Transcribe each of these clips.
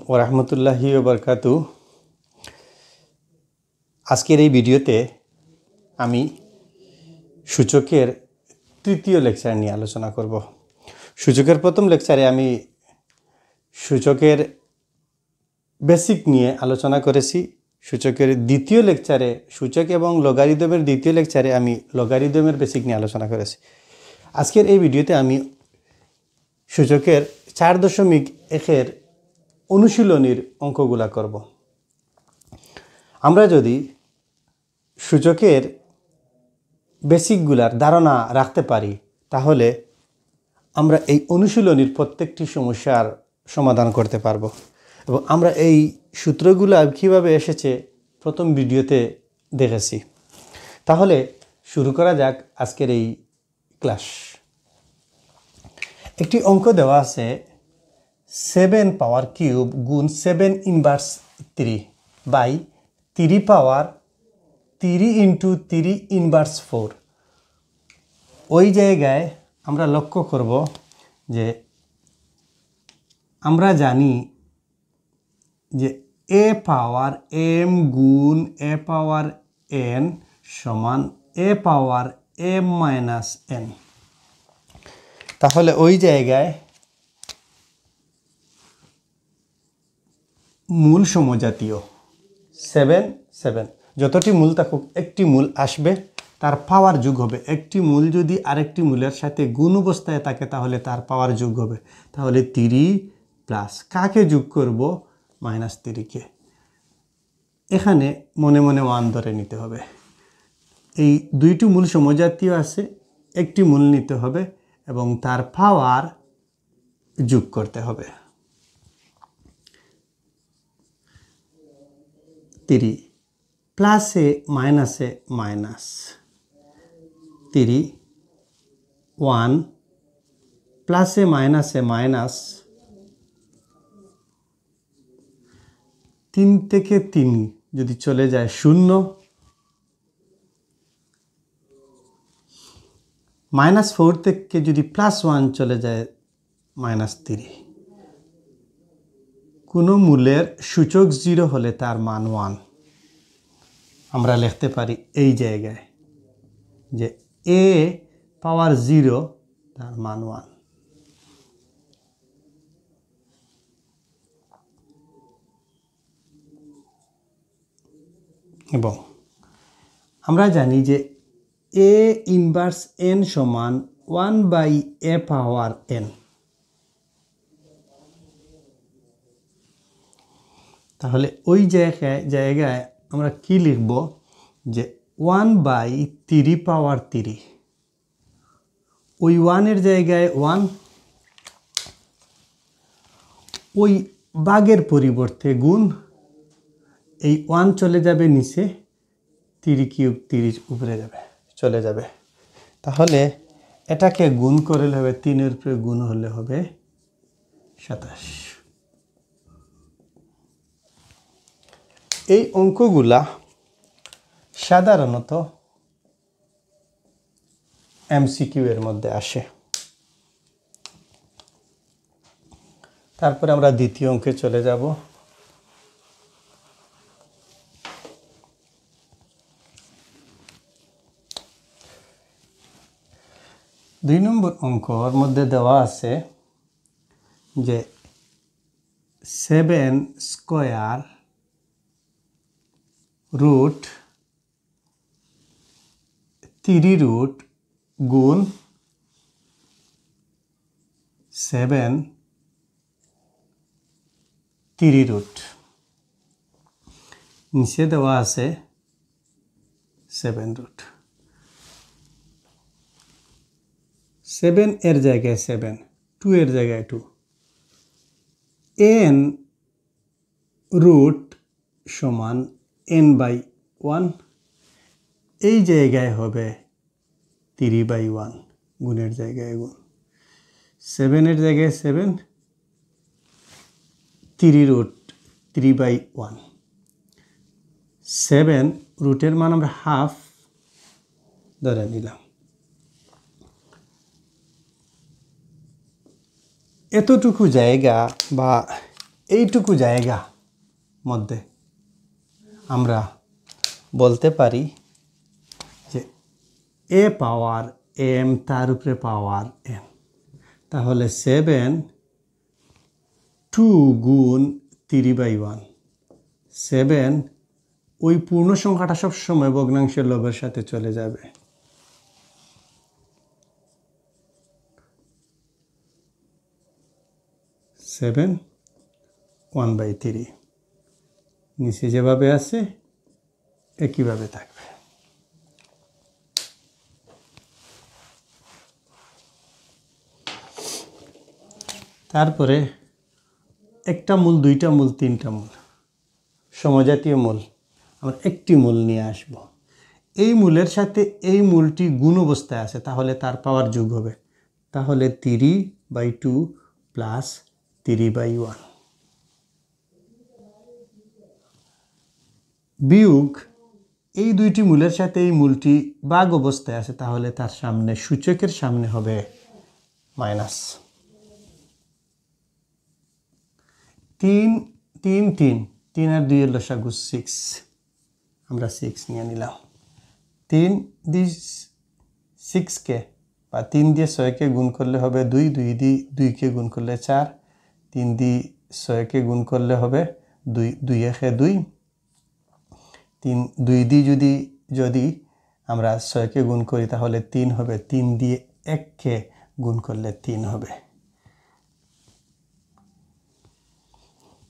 ওয়া রাহমাতুল্লাহি ওয়া বারাকাতুহু। আজকের এই ভিডিওতে আমি সূচকের তৃতীয় লেকচার নিয়ে আলোচনা করব। সূচকের প্রথম লেকচারে আমি সূচকের বেসিক নিয়ে আলোচনা করেছি। সূচকের দ্বিতীয় লেকচারে সূচক এবং লগারিদমের দ্বিতীয় লেকচারে আমি লগারিদমের বেসিক নিয়ে আলোচনা করেছি। আজকের এই ভিডিওতে আমি সূচকের 4.1 অনুশীলনীর অঙ্কগুলা করব। আমরা যদি সূচকের বেসিকগুলার ধারণা রাখতে পারি তাহলে আমরা এই অনুশীলনীর প্রত্যেকটি সমস্যার সমাধান করতে পারবো এবং আমরা এই সূত্রগুলো কীভাবে এসেছে প্রথম ভিডিওতে দেখেছি। তাহলে শুরু করা যাক আজকের এই ক্লাস। একটি অঙ্ক দেওয়া আছে 7 পাওয়ার কিউব গুণ 7 inverse 3 by 3 power 3 into 3 inverse 4। ওই জায়গায় আমরা লক্ষ্য করব যে আমরা জানি যে এ পাওয়ার এম গুণ এ পাওয়ার এন সমান এ পাওয়ার এম মাইনাস এন। তাহলে ওই জায়গায় মূল সমজাতীয় 7 7 যতটি মূল থাকুক একটি মূল আসবে, তার পাওয়ার যোগ হবে। একটি মূল যদি আরেকটি মূলের সাথে গুণ অবস্থায় থাকে তাহলে তার পাওয়ার যোগ হবে। তাহলে 3 প্লাস কাকে যোগ করব? -3কে। এখানে মনে মনে 1 ধরে নিতে হবে। এই দুইটি মূল সমজাতীয় আছে, একটি মূল নিতে হবে এবং তার পাওয়ার যোগ করতে হবে। 3 প্লাসে মাইনাসে মাইনাস 3 1 প্লাসে মাইনাসে মাইনাস 3 থেকে 3 যদি চলে যায় 0, -4 থেকে যদি +1 চলে যায় -3। কোনো মূলের সূচক 0 হলে তার মান 1। আমরা লিখতে পারি এই জায়গায় যে এ পাওয়ার 0 তার মান 1। এবং আমরা জানি যে এ ইনভার্স এন সমান 1/a পাওয়ার n। তাহলে ওই জায়গায় আমরা কি লিখব যে 1/3 পাওয়ার 3। ওই 1 এর জায়গায় 1, ওই ভাগের পরিবর্তে গুণ। এই 1 চলে যাবে নিচে, 3 কিউব 30 উপরে চলে যাবে। তাহলে এটাকে গুণ করলে হবে 3 এর উপরে গুণ হলে হবে 27। এই অঙ্কগুলা সাধারণত এমসিকিউ এর মধ্যে আসে। তারপরে আমরা দ্বিতীয় অঙ্কে চলে যাব। দুই নম্বর অঙ্কর মধ্যে দেওয়া আছে যে 7 স্কয়ার রুট 3 রুট গুণ 7 3 রুট। নিচে দেওয়া আছে 7 রুট। 7 এর জায়গায় 7, 2 এর জায়গায় 2। n রুট সমান n/1। এই জায়গায় হবে 3/1, গুণের জায়গায় গুণ। 7 এর জায়গায় 7, 3 রুট 3/1। 7 রুটের মান আমরা হাফ ধরে নিলাম। এতটুকু জায়গা বা এইটুকু জায়গা মধ্যে আমরা বলতে পারি যে এ পাওয়ার এম তার উপরে পাওয়ার এন, তাহলে 7 2 গুণ 3/1, 7 ওই পূর্ণ সংখ্যাটা সবসময় ভগ্নাংশের লবের সাথে চলে যাবে। 7 1/3 নিচে যেভাবে আছে একইভাবে থাকবে। তারপরে একটা মূল, দুইটা মূল, তিনটা মূল, সমজাতীয় মূল আমরা একটি মূল নিয়ে আসব। এই মূলের সাথে এই মূলটি গুণ অবস্থায় আছে, তাহলে তার পাওয়ার যোগ হবে, তাহলে 3/2 প্লাস 3/1 বিয়োগ এই দুইটি মূলের সাথে এই মূলটি ভাগ অবস্থায় আছে, তাহলে তার সামনে সূচকের সামনে হবে মাইনাস। 3 3 3 3 আর 2 এর লসাগু 6, আমরা 6 নিয়ে নিলাম। 3 দিয়ে 6কে বা 3 দিয়ে 6কে গুণ করলে হবে 2, 2 দিয়ে 2কে গুণ করলে 4, 3 দিয়ে 6কে গুণ করলে হবে 2, 2 একে 2, 3 2 দিয়ে যদি আমরা 6কে গুণ করি তাহলে 3 হবে, 3 দিয়ে 1কে গুণ করলে 3 হবে।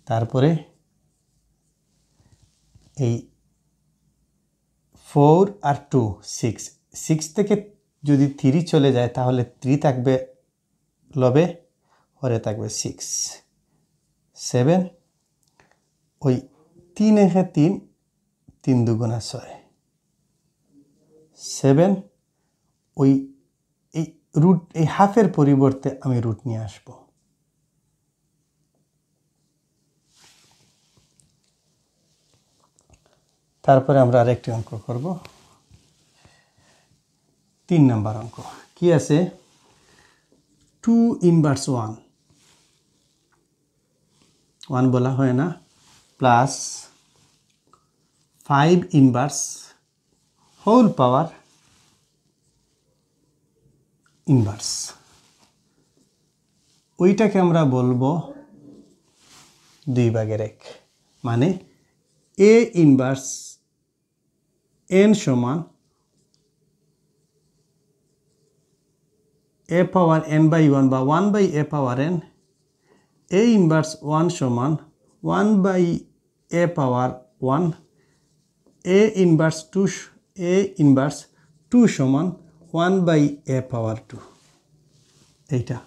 তারপরে এই 4 আর 2 6, 6 থেকে যদি 3 চলে যায় তাহলে 3 থাকবে লবে, পরে থাকবে 6, 7 ওই 3 একে 3, 3 দুগুণা 6, 7 ওই এই রুট, এই হাফের পরিবর্তে আমি রুট নিয়ে আসবো। তারপরে আমরা আরেকটি অঙ্ক করব, 3 নাম্বার অঙ্ক। কি আছে? 2 ইনভার্স 1 বলা হয় না, plus 5 inverse whole power inverse, ওইটাকে আমরা বলবো 2/1, মানে এ ইনভার্স n সমান a পাওয়ার n/1 বা 1/a power n, a inverse 1 সমান 1/a পাওয়ার 1, a ইনভার্স 2 সমান 1/a পাওয়ার 2, এইটা।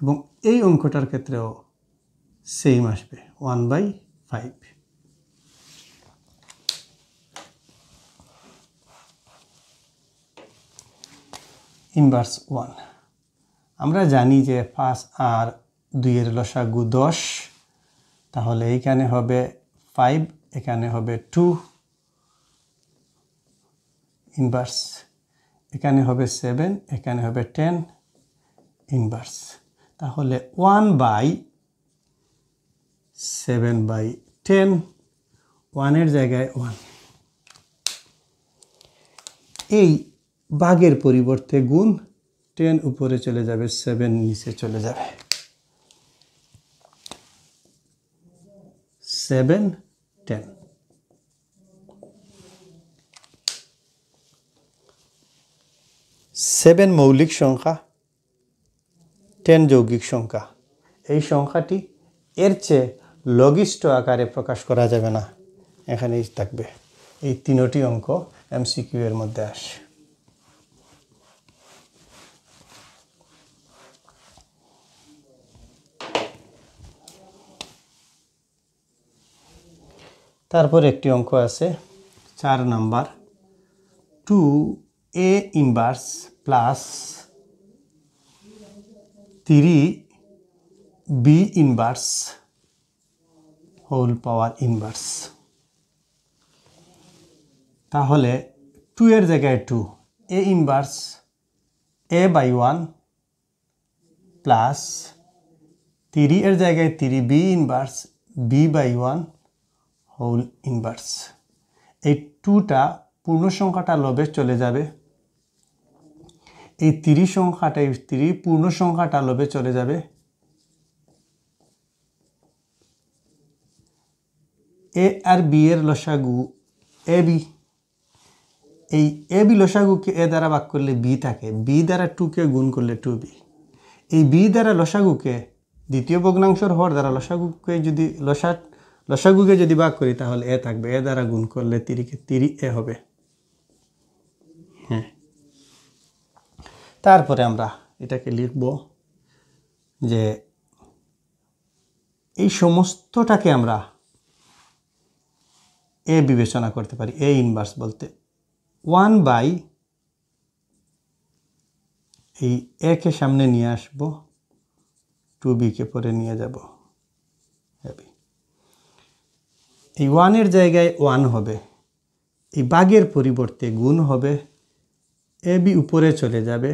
এবং এই অঙ্কটার ক্ষেত্রেও সেম আসবে 1/5। ইনভার্স 1 আমরা জানি যে 5 আর 2 এর লসাগু 10, তাহলে এইখানে হবে 5, এখানে হবে 2 ইনভার্স, এখানে হবে 7, এখানে হবে 10 ইনভার্স, তাহলে 1/7/10, 1 এর জায়গায় 1, এই ভাগের পরিবর্তে গুণ, 10 উপরে চলে যাবে, 7 নিচে চলে যাবে, 7 10। সেভেন মৌলিক সংখ্যা, 10 যৌগিক সংখ্যা। এই সংখ্যাটি এর চেয়ে লঘিষ্ঠ আকারে প্রকাশ করা যাবে না, এখানেই থাকবে। এই তিনটি অঙ্ক MCQ এর মধ্যে আসে। তারপর একটি অঙ্ক আছে 4 number, 2a inverse plus 3b inverse whole power inverse, তাহলে 2 এর জায়গায় 2, a ইনভার্স a/1 প্লাস 3 এর জায়গায় 3b inverse b/1 whole inverse. এই 2টা পূর্ণ সংখ্যাটা লবে চলে যাবে, এই 3 সংখ্যাটা, এই 3 পূর্ণ সংখ্যাটা লবে চলে যাবে, এ আর বি এর লসাগু এ বি। এই এ বি লসাগুকে এ দ্বারা ভাগ করলে বি থাকে, বি দ্বারা 2কে গুণ করলে 2b। এই বি দ্বারা লসাগুকে দ্বিতীয় ভগ্নাংশের হর দ্বারা লসাগুকে যদি লসাগুকে যদি ভাগ করি তাহলে এ থাকবে, এ দ্বারা গুণ করলে 3কে 3a হবে। হ্যাঁ, তারপরে আমরা এটাকে লিখব যে এই সমস্তটাকে আমরা এ বিবেচনা করতে পারি, এ ইনভার্স বলতে 1 বাই এই এ কে সামনে নিয়ে আসব, 2b কে পরে নিয়ে যাব, এই 1 এর জায়গায় 1 হবে, এই ভাগের পরিবর্তে গুণ হবে, এ বি উপরে চলে যাবে,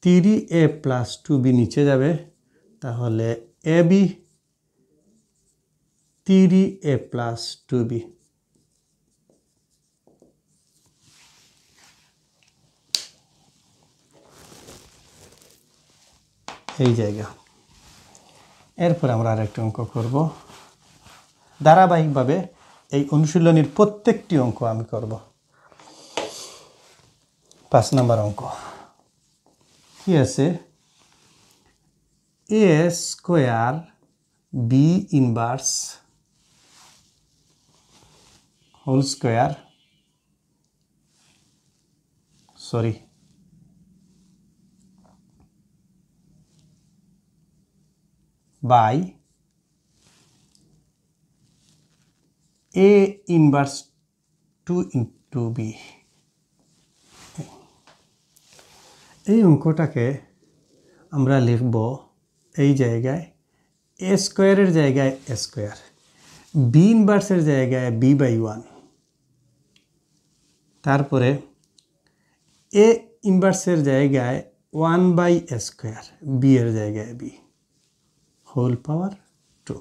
3a প্লাস 2b নিচে যাবে, তাহলে A B 3a plus 2b। এই জায়গা। এরপর আমরা আরেকটা অঙ্ক করব, ধারাবাহিকভাবে এই অনুশীলনীর প্রত্যেকটি অঙ্ক আমি করব। 5 নম্বর অঙ্ক কি আছে, A square B inverse whole square by A inverse 2 into B. এই অঙ্কটাকে আমরা লিখব এই জায়গায় এ স্কোয়ারের জায়গায় এ স্কোয়ার, বি ইনভার্সের জায়গায় b/1, তারপরে এ ইনভার্সের জায়গায় 1/a স্কোয়ার, বি এর জায়গায় b হোল পাওয়ার 2।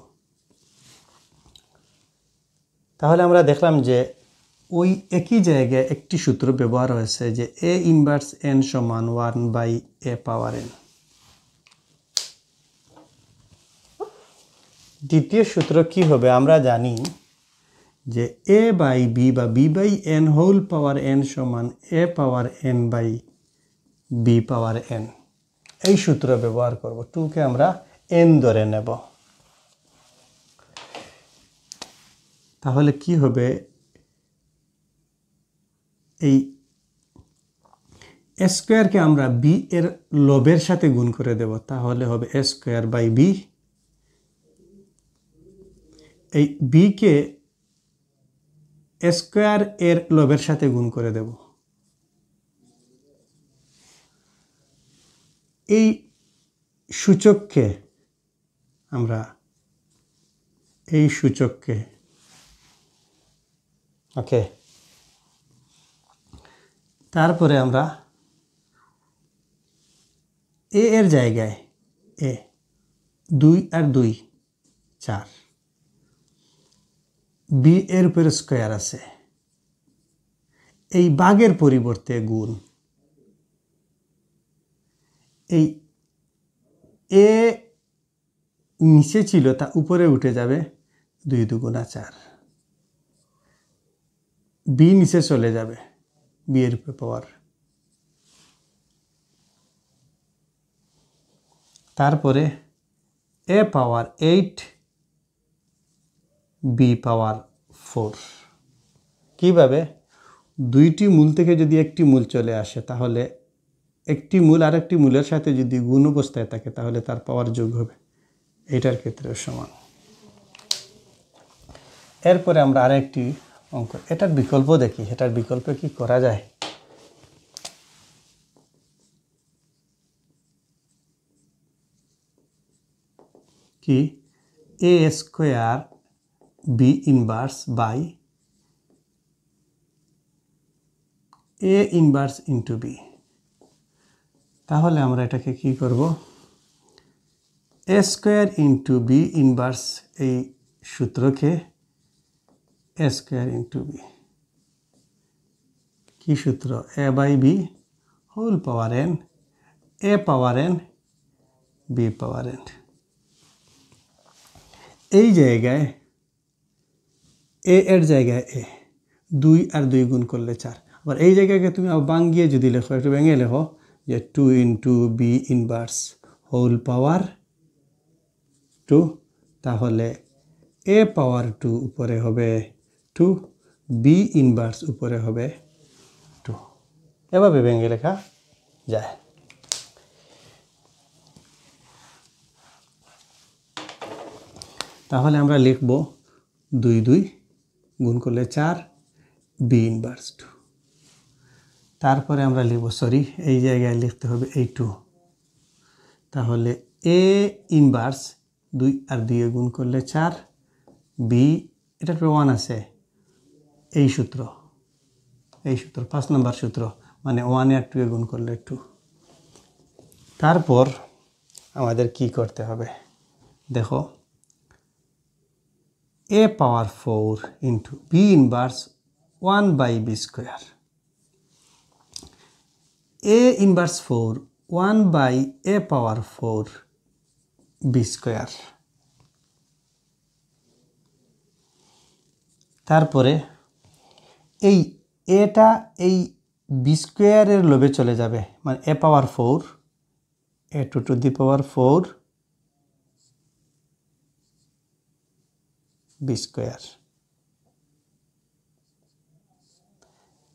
তাহলে আমরা দেখলাম যে ওই একই জায়গায় একটি সূত্র ব্যবহার হয়েছে যে এ ইনভার্স n সমান 1/a পাওয়ার n। দ্বিতীয় সূত্র কি হবে, আমরা জানি যে a বাই বি বা b/n হোল পাওয়ার n সমান a power n by b power n। এই সূত্র ব্যবহার করব, 2কে আমরা n ধরে নেব। তাহলে কি হবে, এই এ স্কোয়ারকে আমরা বি এর লবের সাথে গুণ করে দেব, তাহলে হবে এ স্কোয়ার বাই বি। এই বি কে এ স্কোয়ার এর লবের সাথে গুণ করে দেব। এই সূচককে আমরা ওকে, তারপরে আমরা এ এর জায়গায় এ 2 আর 2 4, বি এর উপরে স্কোয়ার আছে, এই ভাগের পরিবর্তে গুণ, এই এ নিচে ছিল তা উপরে উঠে যাবে, 2 2 4, বি নিচে চলে যাবে, বি এর উপরে পাওয়ার, তারপরে এ পাওয়ার 8 বি পাওয়ার 4। কিভাবে, দুইটি মূল থেকে যদি একটি মূল চলে আসে তাহলে একটি মূল আর একটি মূলের সাথে যদি গুণ অবস্থায় থাকে তাহলে তার পাওয়ার যোগ হবে, এটার ক্ষেত্রে সমান। এরপরে আমরা আরেকটি অঙ্ক, এটার বিকল্প দেখি, এটার বিকল্পে কি করা যায়। কি, A square B inverse by A inverse into B. তাহলে আমরা এটাকে কি করব, A square into B inverse এই সূত্রকে এ স্কোয়ার ইন্টু বি, কি সূত্র? A by B whole power N, A power N B power N. এই জায়গায় এ এর জায়গায় এ 2 আর 2 গুণ করলে 4। আবার এই জায়গাকে তুমি ভাঙিয়ে যদি লেখো, একটু ভেঙে লেখো যে 2 into B inverse whole power 2, তাহলে এ পাওয়ার 2 উপরে হবে 2, বি ইনভার্স উপরে হবে 2। এভাবে ভেঙে লেখা যায়। তাহলে আমরা লিখব 2 2 গুণ করলে 4, বি ইনভার্স 2। তারপরে আমরা লিখব, সরি এই জায়গায় লিখতে হবে এই 2, তাহলে এ ইনভার্স 2 আর 2 গুণ করলে 4, বি এটা 1 আছে, এই সূত্র 5 নম্বর সূত্র, মানে 1 আর 2 গুণ করলে 2। তারপর আমাদের কি করতে হবে দেখো, A power 4 into B inverse 1 by B square, A inverse 4 1 by A power 4 B square. তারপরে এই এটা এই বি স্কোয়ারের লোভে চলে যাবে, মানে A power 4 A to the power 4 B square.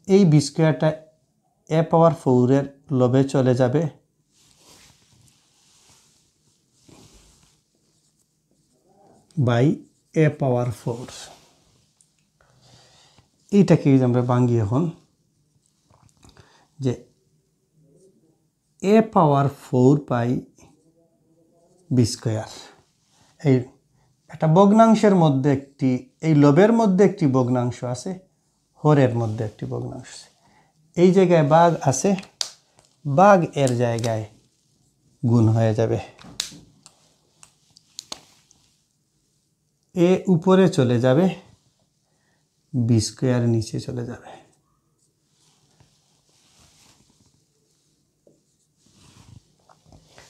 এই বি স্কোয়ারটা এ পাওয়ার 4 এর লোভে চলে যাবে, বাই এ পাওয়ার 4। এইটাকে আমরা ভাঙি এখন, যে A power 4 by B square. এই একটা ভগ্নাংশের মধ্যে একটি, এই লবের মধ্যে একটি ভগ্নাংশ আছে, হরের মধ্যে একটি ভগ্নাংশ আছে। এই জায়গায় ভাগ আছে, ভাগ এর জায়গায় গুণ হয়ে যাবে, এ উপরে চলে যাবে, বি স্কোয়ার নিচে চলে যাবে।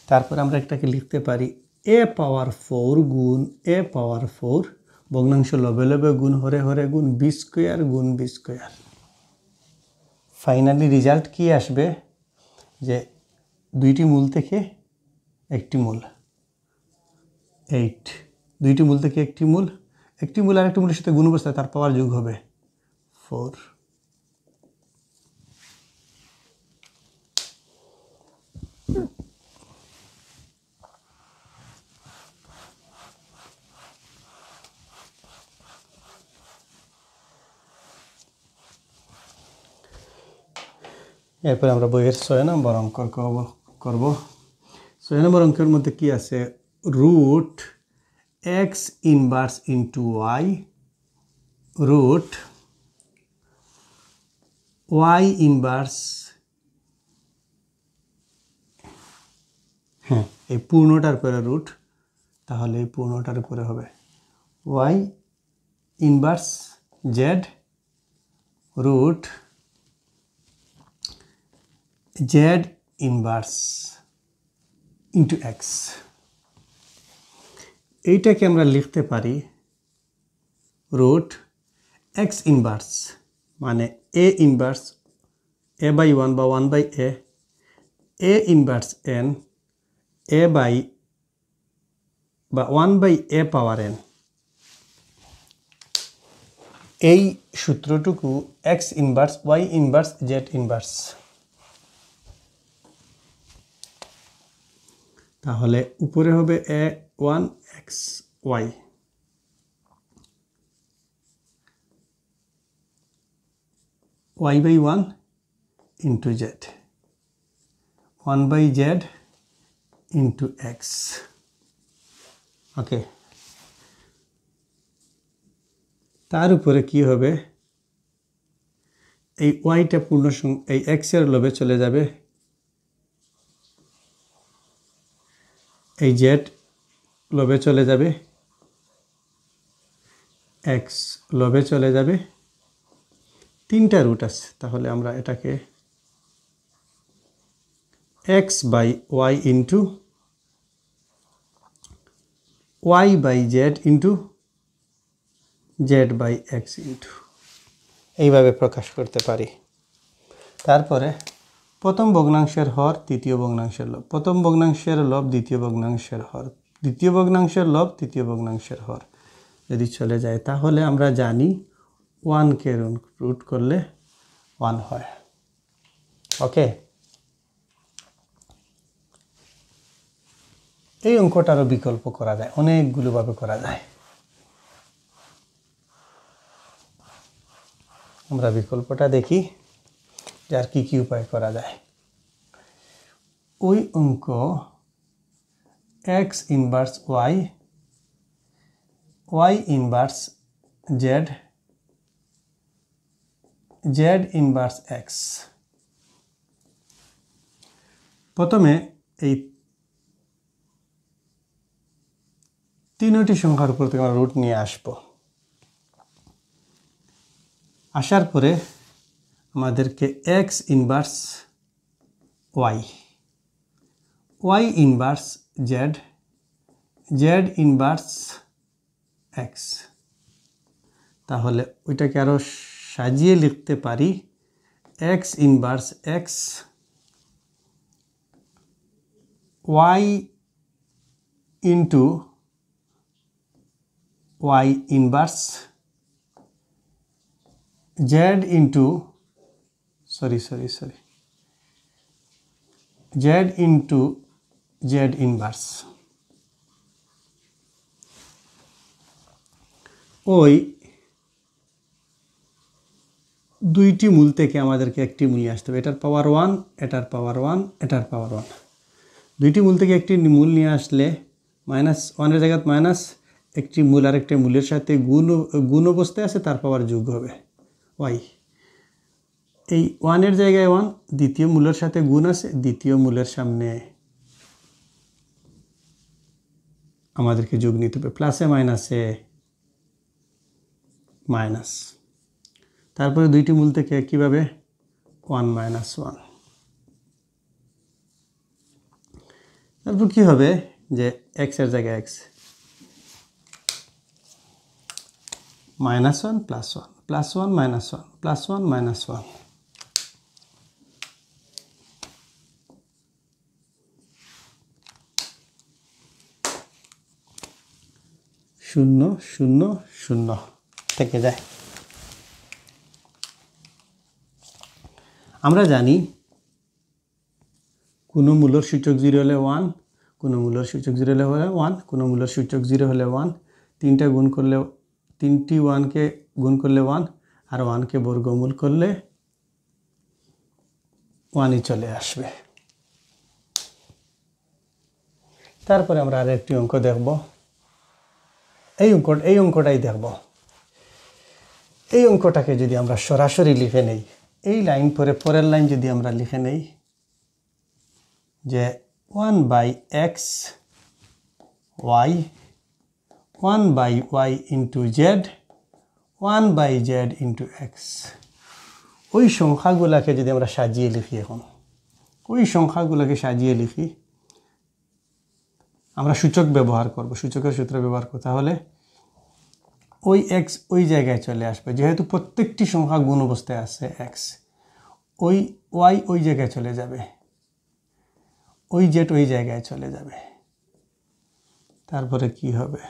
তারপর আমরা একটাকে লিখতে পারি এ পাওয়ার 4 গুণ এ পাওয়ার 4, ভগ্নাংশ লবে লবে গুণ হরে হরে গুণ বি স্কোয়ার গুণ বি স্কোয়ার। ফাইনালি রেজাল্ট কি আসবে, যে দুইটি মূল থেকে একটি মূল 8, দুইটি মূল থেকে একটি মূল আর একটি মূলের সাথে গুণ অবস্থায় তার পাওয়ার যোগ হবে 4। এরপরে আমরা বইয়ের 6 নম্বর অঙ্ক করব। 6 নম্বর অঙ্কের মধ্যে কি আছে, root x inverse into y, root y inverse, হ্যাঁ এই পূর্ণটার উপরে রুট, তাহলে এই পূর্ণটার উপরে হবে y inverse z root z inverse into x. এইটাকে আমরা লিখতে পারি রুট এক্স ইনভার্স, মানে এ ইনভার্স এ বাই 1 বা 1 by A inverse N, A by বা 1 বাই এ পাওয়ার এন। এই সূত্রটুকু X inverse Y inverse Z inverse. তাহলে উপরে হবে A 1 X Y, Y by 1 into Z, 1 by Z into X. Okay, তার উপরে কি হবে, এই ওয়াইটা পূর্ণ এই এক্সের লোভে চলে যাবে, এই জেড লবে চলে যাবে, এক্স লবে চলে যাবে, তিনটা রুট আছে, তাহলে আমরা এটাকে x by y into y by Z into z by x into এইভাবে প্রকাশ করতে পারি। তারপরে প্রথম ভগ্নাংশের হর, তৃতীয় ভগ্নাংশের লব, প্রথম ভগ্নাংশের লব দ্বিতীয় ভগ্নাংশের হর, দ্বিতীয় ভগ্নাংশের লব তৃতীয় ভগ্নাংশের হর যদি চলে যায়, তাহলে আমরা জানি 1কে রুট করলে 1 হয়। ওকে, এই অঙ্কটারও বিকল্প করা যায়, অনেকগুলোভাবে করা যায়। আমরা বিকল্পটা দেখি যে আর কি উপায় করা যায়। ওই অঙ্ক x inverse y, y inverse z, z inverse x. প্রথমে এই তিনটি সংখ্যার উপর থেকে আমরা রুট নিয়ে আসব। আসার পরে আমাদেরকে x inverse y, y inverse z, z inverse x, তাহলে ওইটাকে আরও সাজিয়ে লিখতে পারি x inverse x, y into y inverse z into z into z inverse. ওই দুইটি মূল থেকে আমাদেরকে একটি মূল নিয়ে আসতে হবে, এটার পাওয়ার 1, এটার পাওয়ার 1, এটার পাওয়ার 1। দুইটি মূল থেকে একটি মূল নিয়ে আসলে -1 এর জায়গায় মাইনাস, একটি মূল আর একটি মূলের সাথে গুণ অবস্থায় আছে, তার পাওয়ার যোগ হবে ওয়াই। এই 1 এর জায়গায় 1, দ্বিতীয় মূলের সাথে গুণ আছে, দ্বিতীয় মূলের সামনে আমাদেরকে যোগ নিতে হবে, প্লাসে মাইনাসে মাইনাস। তারপরে দুইটি মূল থেকে কিভাবে 1 মাইনাস 1। তারপর কি হবে যে এক্স এর জায়গায় এক্স, -1 + 1 +1 -1 +1 -1, শূন্য শূন্য শূন্য থেকে যায়। আমরা জানি কোনো মূলের সূচক 0 হলে 1, কোনো মূলের সূচক 0 হলে 1, কোনো মূলের সূচক 0 হলে 1, তিনটি 1কে গুণ করলে 1, আর 1কে বর্গমূল করলে 1ই চলে আসবে। তারপরে আমরা আরেকটি অঙ্ক দেখব, এই অঙ্কটাই দেখব। এই অঙ্কটাকে যদি আমরা সরাসরি লিখে নেই, এই লাইন পরের লাইন যদি আমরা লিখে নেই যে 1/x y, 1/y into Z, 1/z into x. ওই সংখ্যাগুলোকে যদি আমরা সাজিয়ে লিখি, এখন ওই সংখ্যাগুলোকে সাজিয়ে লিখি, আমরা সূচক ব্যবহার করব, সূচকের সূত্র ব্যবহার করতে, তাহলে ওই এক্স ওই জায়গায় চলে আসবে, যেহেতু প্রত্যেকটি সংখ্যা গুণ অবস্থায় আছে এক্স। ওই ওয়াই ওই জায়গায় চলে যাবে, ওই জেড ওই জায়গায় চলে যাবে। তারপরে কি হবে,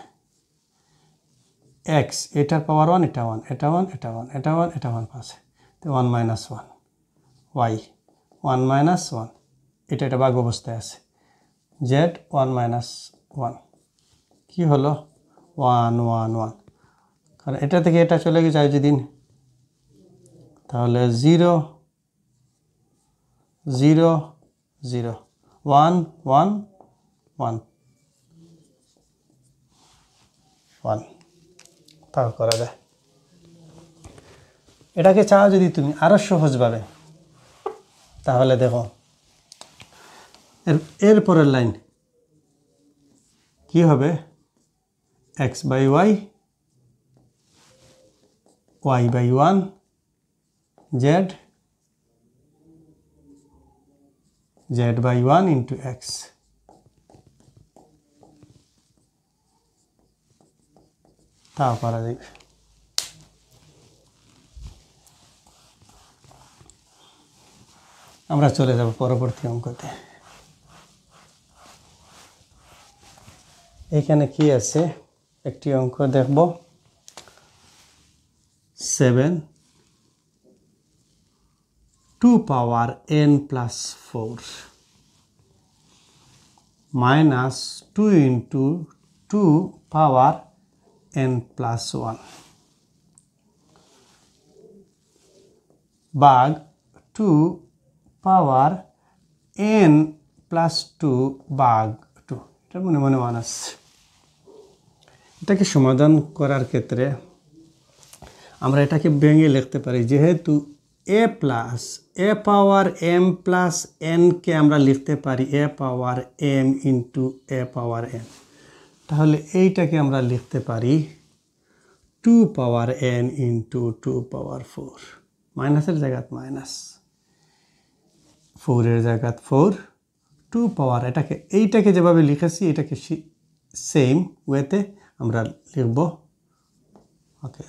এক্স এটার পাওয়ার 1, এটা 1, এটা 1, এটা 1, এটা 1, এটা 1 পাশে, তো 1 - 1, ওয়াই 1 - 1, এটা ভাগ অবস্থায় আছে, জেড 1 - 1, কি হলো 1 1 1, কারণ এটা থেকে এটা চলে গেছে যদি, তাহলে 0 0 0 1 1 1 1, তাও করা যায়। এটাকে চাও যদি তুমি আরো সহজভাবে, তাহলে দেখো এর পরের লাইন কি হবে, x by y, y by 1, z, z by 1 into x. তাও করা যাবে। আমরা চলে যাব পরবর্তী অঙ্কতে। এখানে কি আছে একটি অঙ্ক দেখব 7 2 power n plus 4 minus 2 into 2 power n plus 1 ভাগ 2 power n plus 2 ভাগ 2। এটা মনে মনে মানাস। এটাকে সমাধান করার ক্ষেত্রে আমরা এটাকে ভেঙে লিখতে পারি, যেহেতু a plus a power m plus n কে আমরা লিখতে পারি a power m into a power n, তাহলে এইটাকে আমরা লিখতে পারি 2 পাওয়ার n ইন্টু 2 পাওয়ার 4, মাইনাসের জায়গাত মাইনাস, 4 এর জায়গাত 4, 2 পাওয়ার এইটাকে যেভাবে লিখেছি এটাকে সেম ওয়েতে আমরা লিখব। ওকে,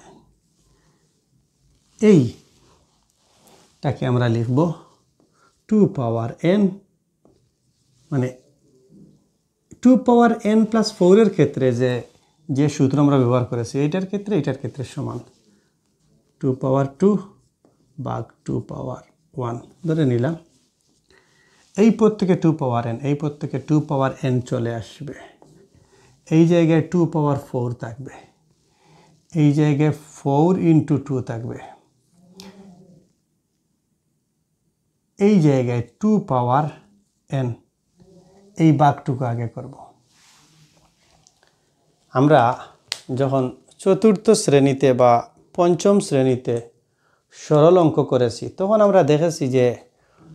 এইটাকে আমরা লিখব 2 পাওয়ার n, মানে 2 পাওয়ার n প্লাস 4 এর ক্ষেত্রে যে সূত্র আমরা ব্যবহার করেছি এটার ক্ষেত্রে সমান 2 পাওয়ার 2 ভাগ 2 পাওয়ার 1 ধরে নিলাম। এই পদ থেকে 2 পাওয়ার n, এই পদ থেকে 2 পাওয়ার n চলে আসবে, এই জায়গায় 2 পাওয়ার 4 থাকবে, এই জায়গায় 4 ইন্টু 2 থাকবে, এই জায়গায় 2 পাওয়ার n, এই ভাগটুকু আগে করব। আমরা যখন চতুর্থ শ্রেণীতে বা পঞ্চম শ্রেণীতে সরল অঙ্ক করেছি তখন আমরা দেখেছি যে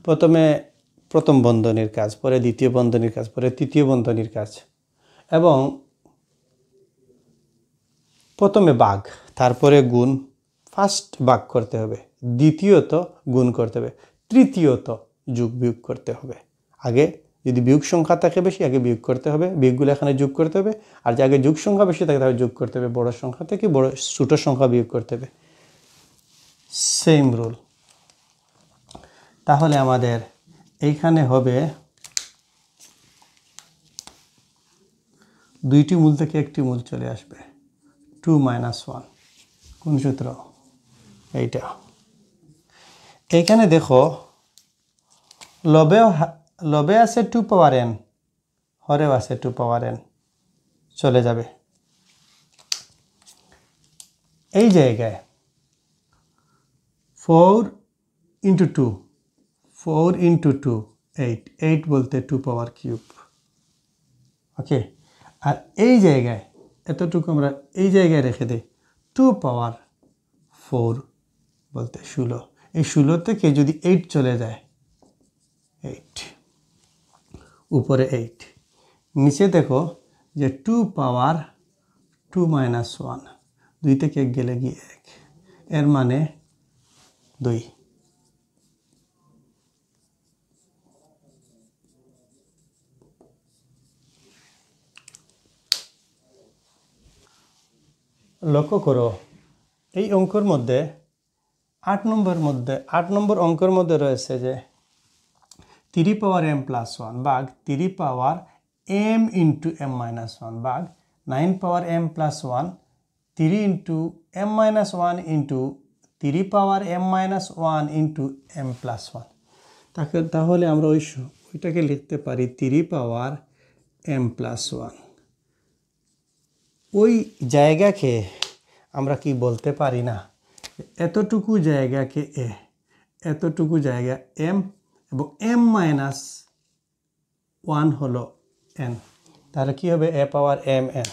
প্রথমে প্রথম বন্ধনীর কাজ, পরে দ্বিতীয় বন্ধনীর কাজ, পরে তৃতীয় বন্ধনীর কাজ, এবং প্রথমে ভাগ, তারপরে গুণ, ফার্স্ট ভাগ করতে হবে, দ্বিতীয়ত গুণ করতে হবে, তৃতীয়ত যোগ বিয়োগ করতে হবে। আগে যদি বিয়োগ সংখ্যা থাকে বেশি আগে বিয়োগ করতে হবে, বিয়োগগুলো এখানে যোগ করতে হবে, আর যে আগে যোগ সংখ্যা বেশি থাকে তাহলে যোগ করতে হবে, বড় সংখ্যা থেকে ছোট সংখ্যা বিয়োগ করতে হবে, সেম রুল। তাহলে আমাদের এইখানে হবে দুইটি মূল থেকে একটি মূল চলে আসবে, 2 মাইনাস 1। কোন সূত্র? এইটা। এইখানে দেখো লবে আছে 2 পাওয়ার n, হরেও আছে 2 পাওয়ার n, চলে যাবে। এই জায়গায় 4 ইন্টু 2, 4 ইন্টু 2 8, 8 বলতে 2 পাওয়ার কিউব। ওকে, আর এই জায়গায় এতটুকু আমরা এই জায়গায় রেখে দিই 2 পাওয়ার 4 বলতে 16, এই 16 থেকে যদি 8 চলে যায় 8, উপরে 8, নিচে দেখো যে 2 পাওয়ার 2 মাইনাস 1, 2 থেকে 1 গেলে গিয়ে 1, এর মানে 2। লক্ষ্য করো এই অঙ্কের মধ্যে 8 নম্বর অঙ্কের মধ্যে রয়েছে যে 3 পাওয়ার m প্লাস 1 ভাগ 3 পাওয়ার m ইন্টু m মাইনাস 1 ভাগ 9 পাওয়ার m plus 1, 3 into m minus 1 into 3 পাওয়ার m minus 1 into m plus 1। তাহলে আমরা ওইটাকে লিখতে পারি 3 পাওয়ার m প্লাস 1। ওই জায়গাকে আমরা কি বলতে পারি না, এতটুকু জায়গাকে a, এতটুকু জায়গা m, এবং m মাইনাস 1 হলো n, তাহলে কি হবে a পাওয়ার m n।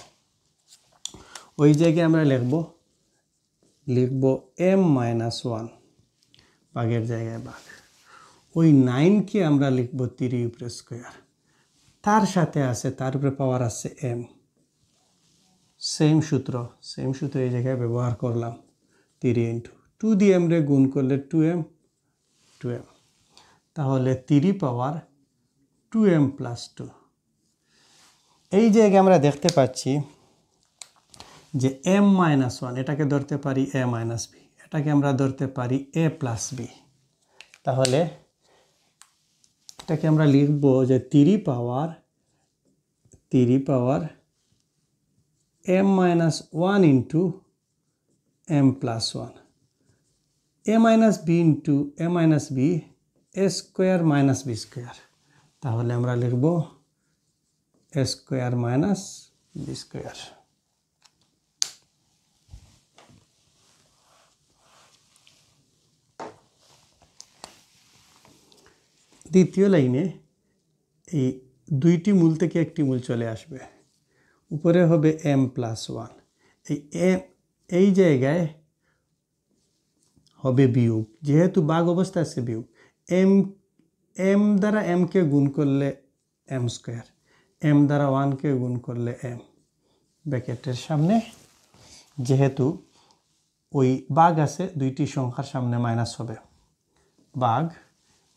ওই জায়গায় আমরা লিখব m মাইনাস 1, ভাগের জায়গায় ভাগ, ওই 9কে আমরা লিখব 3 উপরে স্কোয়ার, তার সাথে আছে তার উপরে পাওয়ার আছে m, সেম সূত্র এই জায়গায় ব্যবহার করলাম। 3 ইন্টু 2 দিয়ে আমরা গুণ করলে 2m, তাহলে 3 পাওয়ার 2m প্লাস 2। এই জায়গায় আমরা দেখতে পাচ্ছি যে m মাইনাস 1, এটাকে ধরতে পারি a মাইনাস b, এটাকে আমরা ধরতে পারি a প্লাস b। তাহলে এটাকে আমরা লিখব যে 3 পাওয়ার m minus 1 into m plus 1, a minus b into a minus b, a square minus b square. তাহলে আমরা লিখব a square minus b square. দ্বিতীয় লাইনে এই দুইটি মূল থেকে একটি মূল চলে আসবে, উপরে হবে m প্লাস 1, এই জায়গায় হবে বিয়োগ, যেহেতু ভাগ অবস্থা আছে বিয়োগ। m দ্বারা m কে গুণ করলে m স্কোয়ার, m দ্বারা 1 কে গুণ করলে m, ব্র্যাকেটের সামনে যেহেতু ওই ভাগ আছে দুইটি সংখ্যার সামনে মাইনাস হবে ভাগ।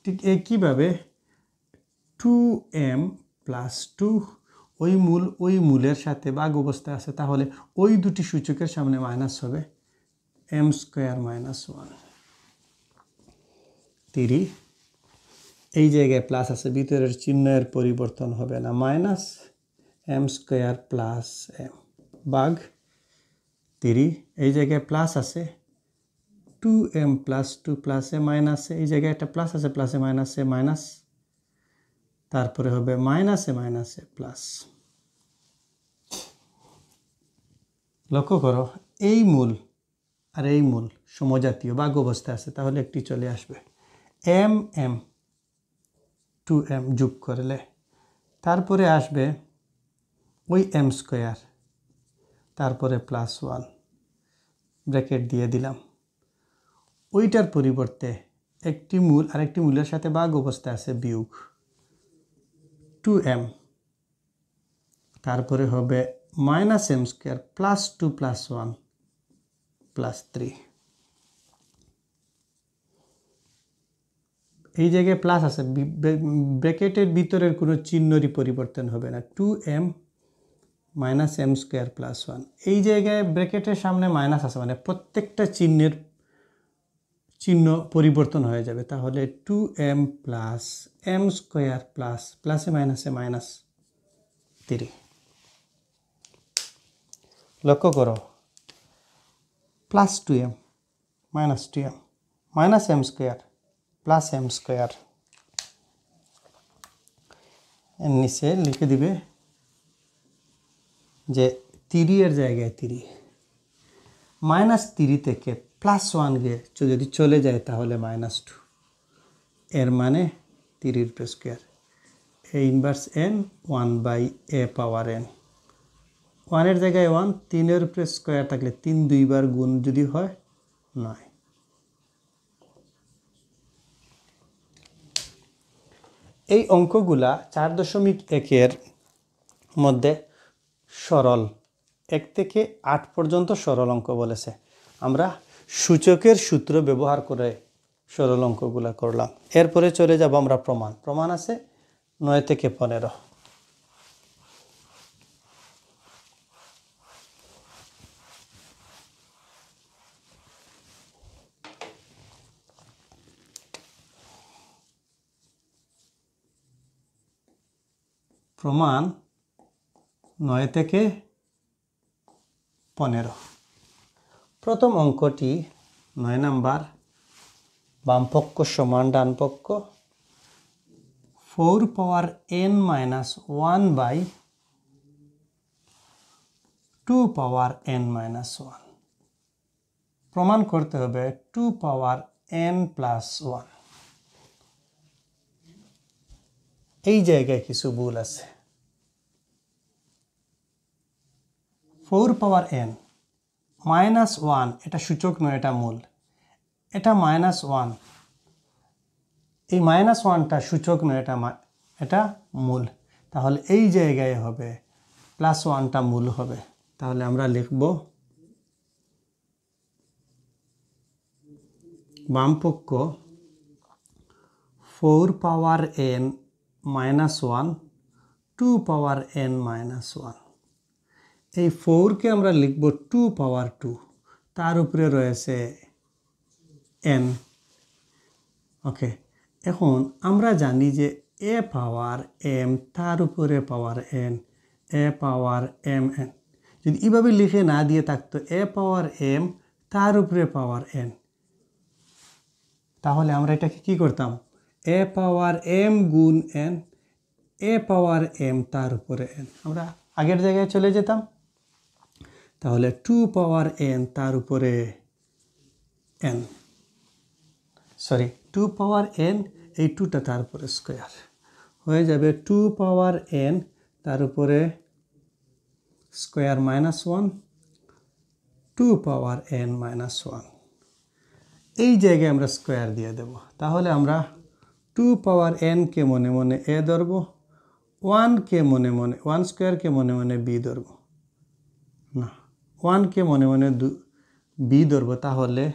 ঠিক একইভাবে 2m প্লাস 2, ওই মূলের সাথে ভাগ অবস্থায় আছে, তাহলে ওই দুটি সূচকের সামনে মাইনাস হবে m স্কোয়ার মাইনাস 1। 3 এই জায়গায় প্লাস আছে, ভিতরের চিহ্নের পরিবর্তন হবে না, minus m square plus m ভাগ 3, এই জায়গায় প্লাস আছে 2m প্লাস 2 প্লাসে মাইনাসে, এই জায়গায় একটা প্লাস আছে, প্লাসে মাইনাসে মাইনাস, তারপরে হবে মাইনাসে মাইনাসে প্লাস। লক্ষ্য করো এই মূল আর এই মূল সমজাতীয়, ভাগ অবস্থায় আছে, তাহলে একটি চলে আসবে m 2m যোগ করলে, তারপরে আসবে ওই m স্কোয়ার, তারপরে প্লাস 1 ব্র্যাকেট দিয়ে দিলাম। ওইটার পরিবর্তে একটি মূল আরেকটি মূলের সাথে ভাগ অবস্থায় আছে বিয়োগ 2m, তারপরে হবে minus m square plus 2 plus 1 plus 3। এই জায়গায় প্লাস আছে, ব্র্যাকেটের ভিতরের কোনো চিহ্নরই পরিবর্তন হবে না, 2m minus m square plus 1। এই জায়গায় ব্র্যাকেটের সামনে মাইনাস আছে, মানে প্রত্যেকটা চিহ্নের চিহ্ন পরিবর্তন হয়ে যাবে, তাহলে 2m plus m square plus প্লাসে মাইনাসে মাইনাস 3। লক্ষ্য করো plus 2m minus 2m minus m square plus m square, এর নিচে লিখে দিবে যে 3 এর জায়গায় 3, মাইনাস 3 থেকে প্লাস 1 গিয়ে যদি চলে যায় তাহলে মাইনাস 2, এর মানে 3 square, a inverse n 1/a power n, 1 এর জায়গায় 1, 3 এর উপরে স্কোয়ার থাকলে 3 দুইবার গুণ যদি হয় 9। এই অঙ্কগুলা 4.1 মধ্যে সরল 1 থেকে 8 পর্যন্ত সরল অঙ্ক বলেছে, আমরা সূচকের সূত্র ব্যবহার করে সরল অঙ্কগুলা করলাম। এরপরে চলে যাব আমরা প্রমাণ আছে 9 থেকে 15। প্রমাণ 9 থেকে 15। প্রথম অঙ্কটি 9 নাম্বার, বামপক্ষ সমান ডান পক্ষ, 4 পাওয়ার n মাইনাস 1/2 পাওয়ার n মাইনাস 1। প্রমাণ করতে হবে 2 পাওয়ার n প্লাস 1। এই জায়গায় কিছু ভুল আছে, 4 পাওয়ার n মাইনাস 1 এটা সূচক নয়, এটা মূল, এটা মাইনাস 1, এই মাইনাস 1টা সূচক নয়, এটা মূল, তাহলে এই জায়গায় হবে প্লাস 1টা মূল হবে, তাহলে আমরা লিখব বামপক্ষ 4 পাওয়ার n মাইনাস 1 2 পাওয়ার n মাইনাস 1। এই 4কে আমরা লিখব 2 পাওয়ার 2, তার উপরে রয়েছে n। ওকে, এখন আমরা জানি যে a পাওয়ার m তার উপরে পাওয়ার n, a পাওয়ার mn। যদি এভাবে লিখে না দিয়ে থাকতো a পাওয়ার m তার উপরে পাওয়ার n, তাহলে আমরা এটাকে কি করতাম? a পাওয়ার m গুণ n, a পাওয়ার m তার উপরে n, আমরা আগের জায়গায় চলে যেতাম। তাহলে 2 পাওয়ার n তার উপরে n, সরি 2 পাওয়ার n, এই 2টা তার উপরে স্কোয়ার হয়ে যাবে 2 পাওয়ার n তার উপরে স্কোয়ার মাইনাস 1, 2 পাওয়ার n মাইনাস 1। এই জায়গায় আমরা স্কোয়ার দিয়ে দেব। তাহলে আমরা 2 পাওয়ার n কে মনে মনে a ধরব, 1 কে মনে মনে 1 স্কোয়ারকে মনে মনে b ধরব, না 1 কে মনে মনে b ধরব। তাহলে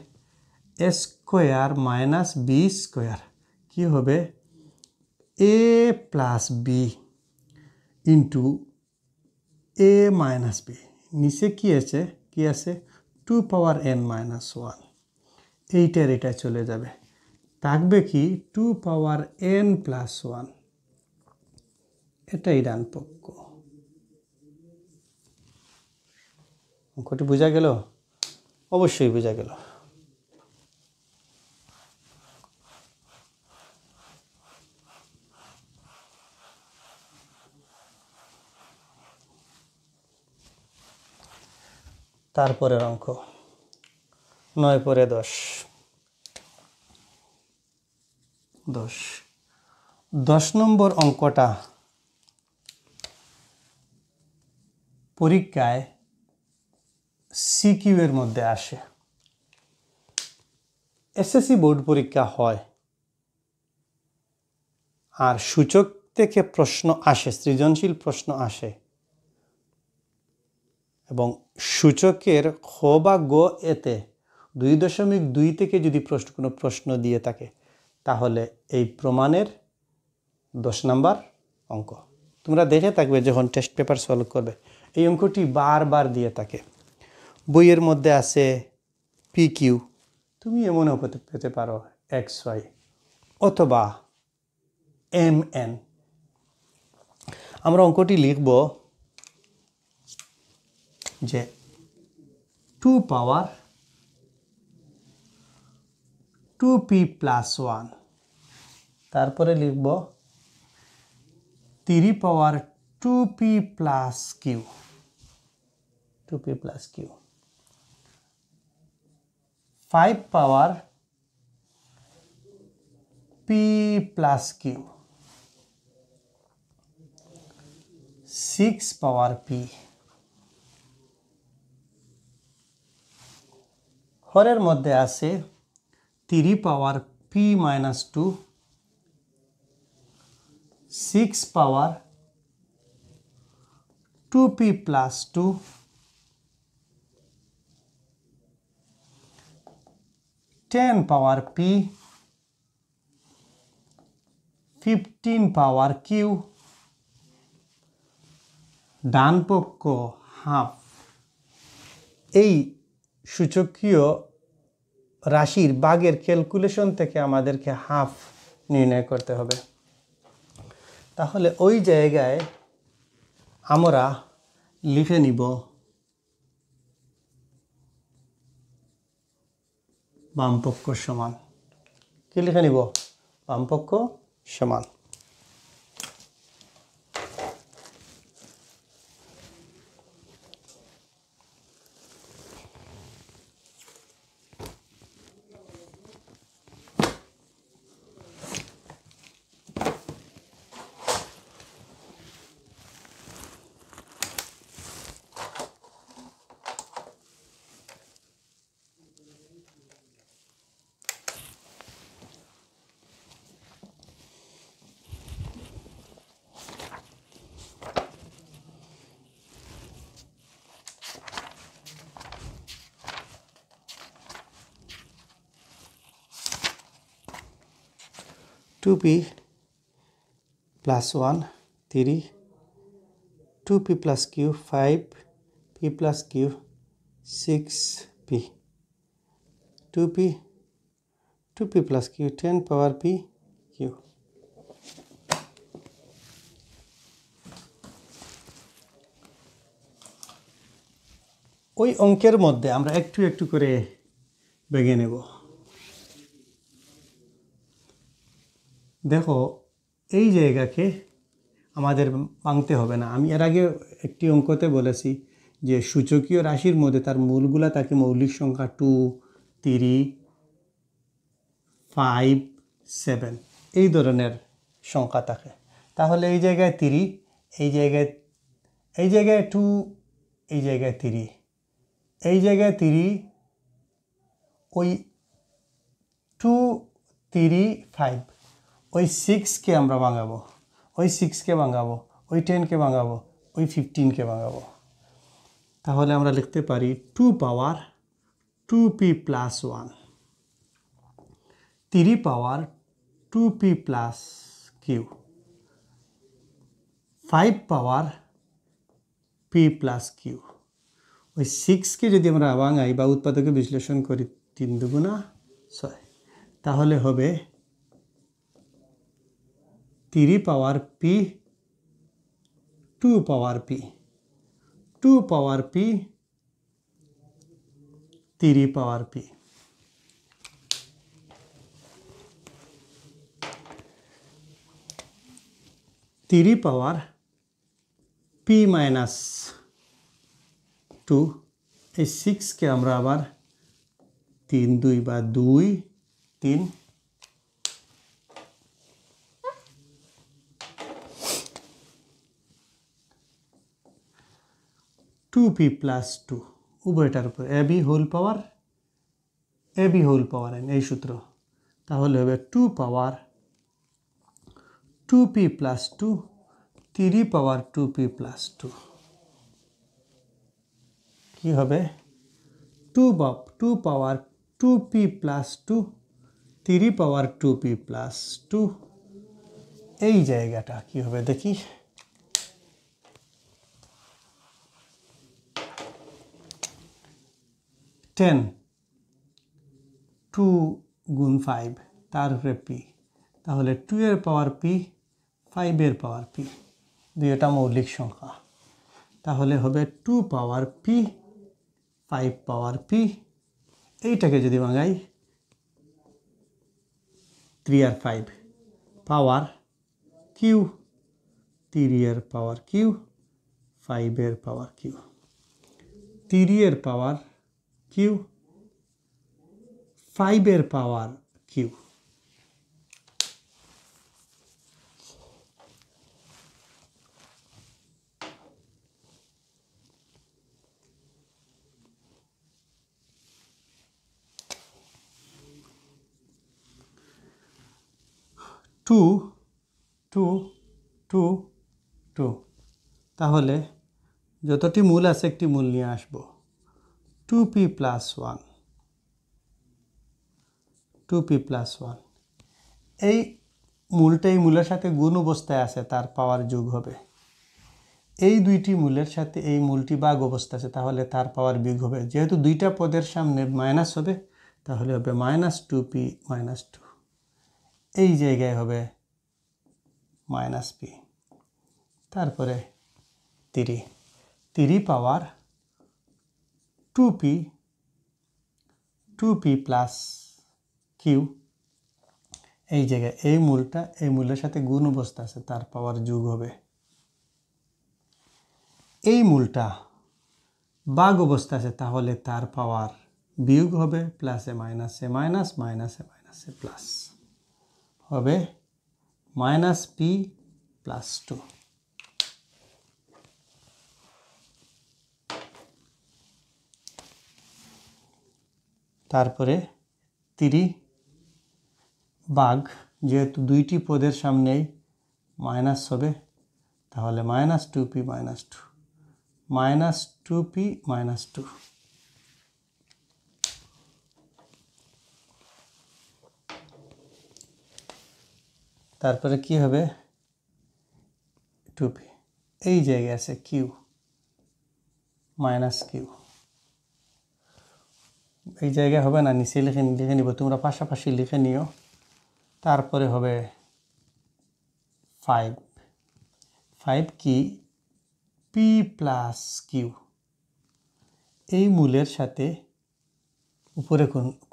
a square minus b square কি হবে? a plus b into a minus b। নিচে কি আছে? 2 পাওয়ার n মাইনাস 1। এইটার এটা চলে যাবে, থাকবে কি 2 পাওয়ার n প্লাস 1। এটাই ডান পক্ষ। অঙ্কটি বোঝা গেল? অবশ্যই বোঝা গেল। তারপরের অঙ্ক 9 পরে 10। 10 নম্বর অঙ্কটা পরীক্ষায় সিকিউ এর মধ্যে আসে। এসএসসি বোর্ড পরীক্ষা হয় আর সূচক থেকে প্রশ্ন আসে, সৃজনশীল প্রশ্ন আসে, এবং সূচকের খ বা গ এতে 2.2 থেকে যদি কোনো প্রশ্ন দিয়ে থাকে তাহলে এই প্রমাণের 10 নাম্বার অঙ্ক। তোমরা দেখে থাকবে যখন টেস্ট পেপার সলভ করবে, এই অঙ্কটি বারবার দিয়ে থাকে। বইয়ের মধ্যে আছে PQ, তুমি এমনও পেতে পারো XY অথবা MN। আমরা অঙ্কটি লিখব যে 2 পাওয়ার 2p প্লাস 1, তারপরে লিখব 3 পাওয়ার 2p plus q, 2p plus q, 5 পাওয়ার p প্লাস q, 6 পাওয়ার p। হরের মধ্যে আছে 3 পাওয়ার p মাইনাস 2, 6 পাওয়ার 2p প্লাস 2, 10 পাওয়ার p, 15 পাওয়ার q, ডান পক্ষ হাফ। এই সূচকীয় রাশির ভাগের ক্যালকুলেশন থেকে আমাদেরকে হাফ নির্ণয় করতে হবে। তাহলে ওই জায়গায় আমরা লিখে নিব বামপক্ষ সমান। কি লিখে নিব? বামপক্ষ সমান। 2p plus 1 3 2p plus q 5p plus q 6p 2p plus q 10 power p q ওই অঙ্কের মধ্যে আমরা একটু একটু করে ভেঙে নেব। দেখো এই জায়গাকে আমাদের ভাঙতে হবে না। আমি এর আগে একটি অঙ্কতে বলেছি যে সূচকীয় রাশির মধ্যে তার মূলগুলা থাকে মৌলিক সংখ্যা 2 3 5 7 এই ধরনের সংখ্যা থাকে। তাহলে এই জায়গায় 3 এই জায়গায় 2 এই জায়গায় 3 এই জায়গায় 3 ওই 2 3 5 ওই 6কে আমরা ভাঙাবো, ওই 6কে ভাঙাবো, ওই 10কে ভাঙাবো, ওই 15কে ভাঙাবো। তাহলে আমরা লিখতে পারি 2 পাওয়ার 2p প্লাস 1 3 পাওয়ার 2p প্লাস q 5 পাওয়ার p প্লাস q। ওই 6কে যদি আমরা ভাঙাই বা উৎপাদকে বিশ্লেষণ করি 3 দুগুণা 6, তাহলে হবে 3 পাওয়ার p 2 পাওয়ার p 2 পাওয়ার p 3 পাওয়ার p। থ্রি পাওয়ার p মাইনাস 2 এই 6কে আমরা আবার 3 2 বা 2 3 2p প্লাস 2 উভয়টার উপর ab হোল পাওয়ার n এই সূত্র। তাহলে হবে 2 পাওয়ার 2p প্লাস 2 3 পাওয়ার 2p প্লাস 2 কি হবে 2 পাওয়ার 2p প্লাস 2 3 পাওয়ার 2p প্লাস 2। এই জায়গাটা কি হবে দেখি, 10 2 গুণ 5 তার উপরে p, তাহলে 2 এর পাওয়ার p 5 এর পাওয়ার p, দুইটা মৌলিক সংখ্যা। তাহলে হবে 2 পাওয়ার p 5 পাওয়ার p। এইটাকে যদি ভাঙাই 3 আর 5 পাওয়ার q 3 এর পাওয়ার q 5 এর পাওয়ার q 3 এর পাওয়ার q 5 এর power q। Two two two two তাহলে যতটি মূল আছে একটি মূল নিয়ে আসবো 2p প্লাস 1 2p প্লাস 1 এই মূলটা এই মূলের সাথে গুণ অবস্থায় আছে তার পাওয়ার যোগ হবে। এই দুইটি মূলের সাথে এই মূলটি ভাগ অবস্থা আছে তাহলে তার পাওয়ার বিয়োগ হবে। যেহেতু দুইটা পদের সামনে মাইনাস হবে তাহলে হবে মাইনাস 2p মাইনাস 2, এই জায়গায় হবে মাইনাস p, তারপরে 3 পাওয়ার 2p প্লাস q। এই জায়গায় এই মূলটা এই মূলের সাথে গুণ অবস্থা আছে তার পাওয়ার যোগ হবে। এই মূলটা ভাগ অবস্থা আছে তাহলে তার পাওয়ার বিয়োগ হবে, প্লাসে মাইনাসে মাইনাস মাইনাসে মাইনাসে প্লাস হবে মাইনাস p প্লাস 2। তারপরে 3 ভাগ, যেহেতু দুইটি পদের সামনেই মাইনাস হবে তাহলে minus 2p minus 2 minus 2p minus 2। তারপরে কি হবে 2p, এই জায়গায় আছে কিউ মাইনাস কিউ, এই জায়গায় হবে না, নিচে লিখে নিব, তোমরা পাশাপাশি লিখে নিও। তারপরে হবে 5 কি পি প্লাস কিউ, এই মূলের সাথে উপরে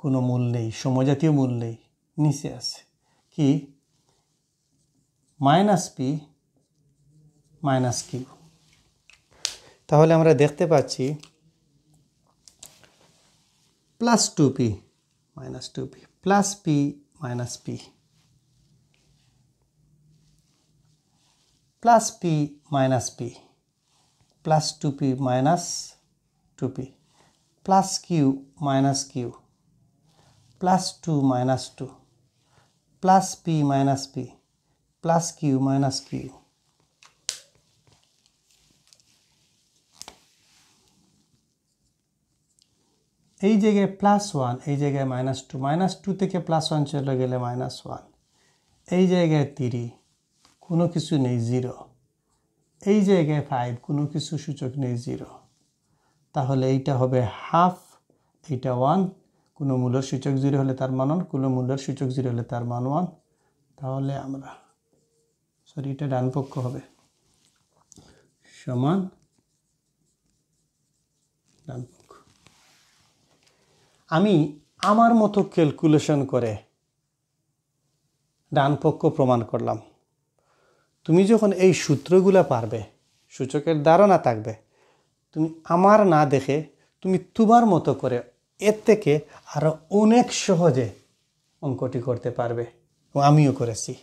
কোনো মূল নেই, সমজাতীয় মূল নেই, নিচে আছে কি মাইনাস পি মাইনাস কিউ। তাহলে আমরা দেখতে পাচ্ছি plus 2p minus 2p plus P minus P plus P minus P plus 2p minus 2p plus Q minus Q plus 2 minus 2 plus P minus P plus Q minus Q. এই জায়গায় +1, এই জায়গায় -2, -2 থেকে +1 চলে গেলে -1, এই জায়গায় 3, কোনো কিছু নেই 0, এই জায়গায় 5, কোনো কিছু সূচক নেই 0, তাহলে এইটা হবে হাফ, এইটা 1, কোনো মূলের সূচক 0 হলে তার মান 1, কোনো মূলের সূচক 0 হলে তার মান 1। তাহলে আমরা এটা ডান পক্ষ হবে সমান ডান পক্ষ। আমি আমার মতো ক্যালকুলেশন করে ডান পক্ষ প্রমাণ করলাম। তুমি যখন এই সূত্রগুলো পারবে, সূচকের ধারণা থাকবে, তুমি আমার না দেখে তুমি তোমার মতো করে এর থেকে আরো অনেক সহজে অঙ্কটি করতে পারবে। আমিও করেছি,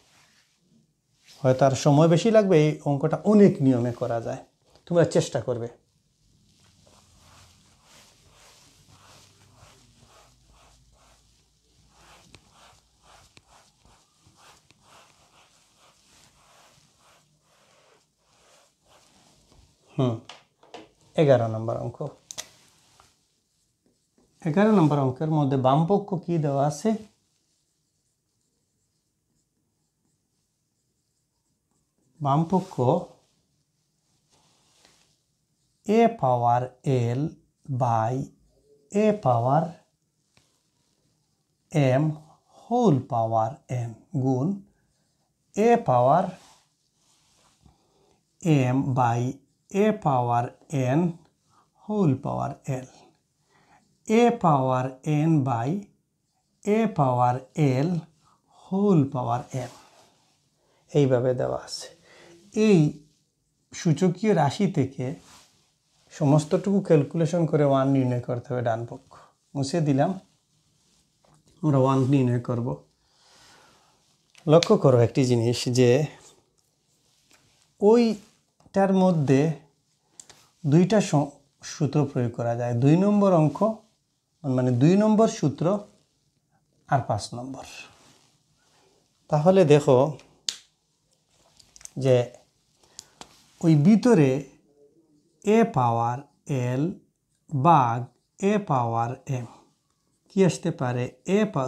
হয়তো আর সময় বেশি লাগবে, এই অঙ্কটা অনেক নিয়মে করা যায়, তোমরা চেষ্টা করবে। হুম 11 নম্বর অঙ্ক। 11 নম্বর অঙ্কের মধ্যে বাম পক্ষ কি দেওয়া আছে? বাম পক্ষ a power l by a power m whole power n গুণ a power m by a power n whole power l, a power n by a power l whole power m, এইভাবে দেওয়া আছে। এই সূচকীয় রাশি থেকে সমস্তটুকু ক্যালকুলেশন করে 1 নির্ণয় করতে হবে ডান পক্ষ। মুছে দিলাম, আমরা 1 নির্ণয় করব। লক্ষ্য করো একটি জিনিস, যে ওইটার মধ্যে দুইটা সূত্র প্রয়োগ করা যায়, 2 নম্বর অঙ্ক মানে 2 নম্বর সূত্র আর 5 নম্বর। তাহলে দেখো যে ওই ভিতরে a পাওয়ার l ভাগ a পাওয়ার m কি আসতে পারে?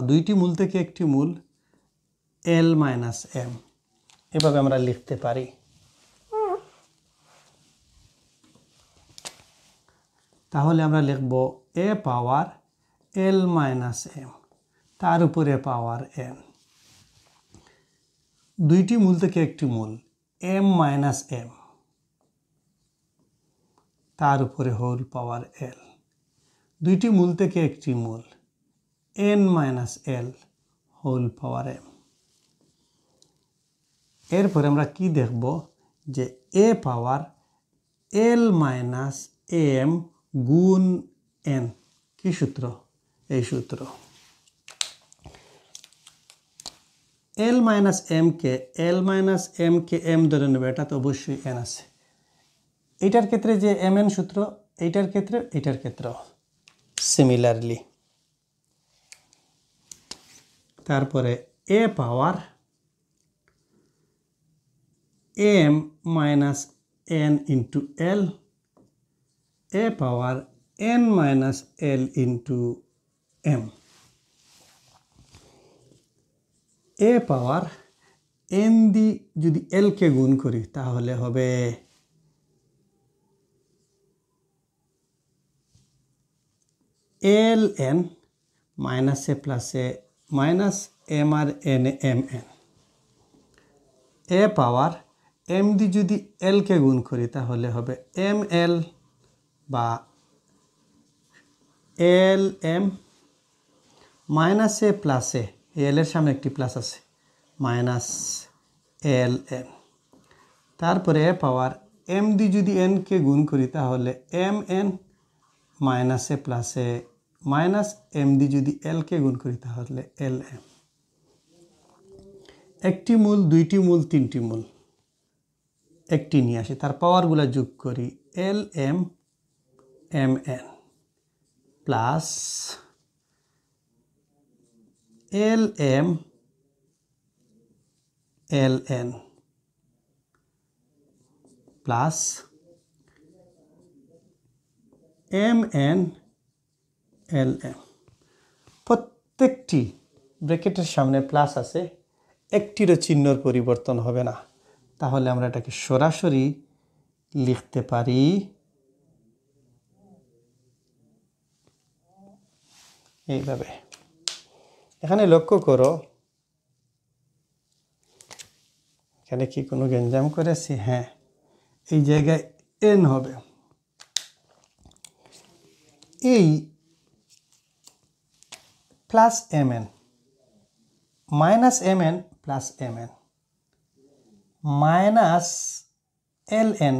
দুইটি মূল থেকে একটি মূল l মাইনাস m, এভাবে আমরা লিখতে পারি। তাহলে আমরা লিখব a power l minus m, তার উপরে পাওয়ার n, দুইটি মূল থেকে একটি মূল m মাইনাস m, তার উপরে হোল পাওয়ার l, দুইটি মূল থেকে একটি মূল n minus l whole power m। এরপরে আমরা কি দেখব, যে a power l minus m গুণ n, কি সূত্র? এই সূত্র l মাইনাস m কে m ধরে নেবে, এটা তো অবশ্যই n আছে। এইটার ক্ষেত্রে যে mn সূত্র, এইটার ক্ষেত্রে সিমিলারলি। তারপরে a power m minus n into l, a power n minus l into m, a power N দি যদি এলকে গুণ করি তাহলে হবে L N minus A plus A minus M আর N M N A power M দি যদি এলকে গুণ করি তাহলে হবে এম এল বা L M minus A plus A এলের সামনে একটি প্লাস আছে মাইনাস এল এম তারপরে এ পাওয়ার এম দি যদি এনকে গুণ করি তাহলে M N minus A plus A minus M দি যদি এলকে গুণ করি তাহলে এল এম একটি মূল দুইটি মূল তিনটি মূল একটি নিয়ে আসি তার পাওয়ারগুলো যোগ করি l M M N plus এল m l N plus M n এল এম প্রত্যেকটি ব্র্যাকেটের সামনে প্লাস আছে একটিরও চিহ্নর পরিবর্তন হবে না তাহলে আমরা এটাকে সরাসরি লিখতে পারি এইভাবে এখানে লক্ষ্য করো এখানে কি কোনো গেঞ্জাম করেছি হ্যাঁ এই জায়গায় এন হবে এই plus M N minus M N plus M N minus L N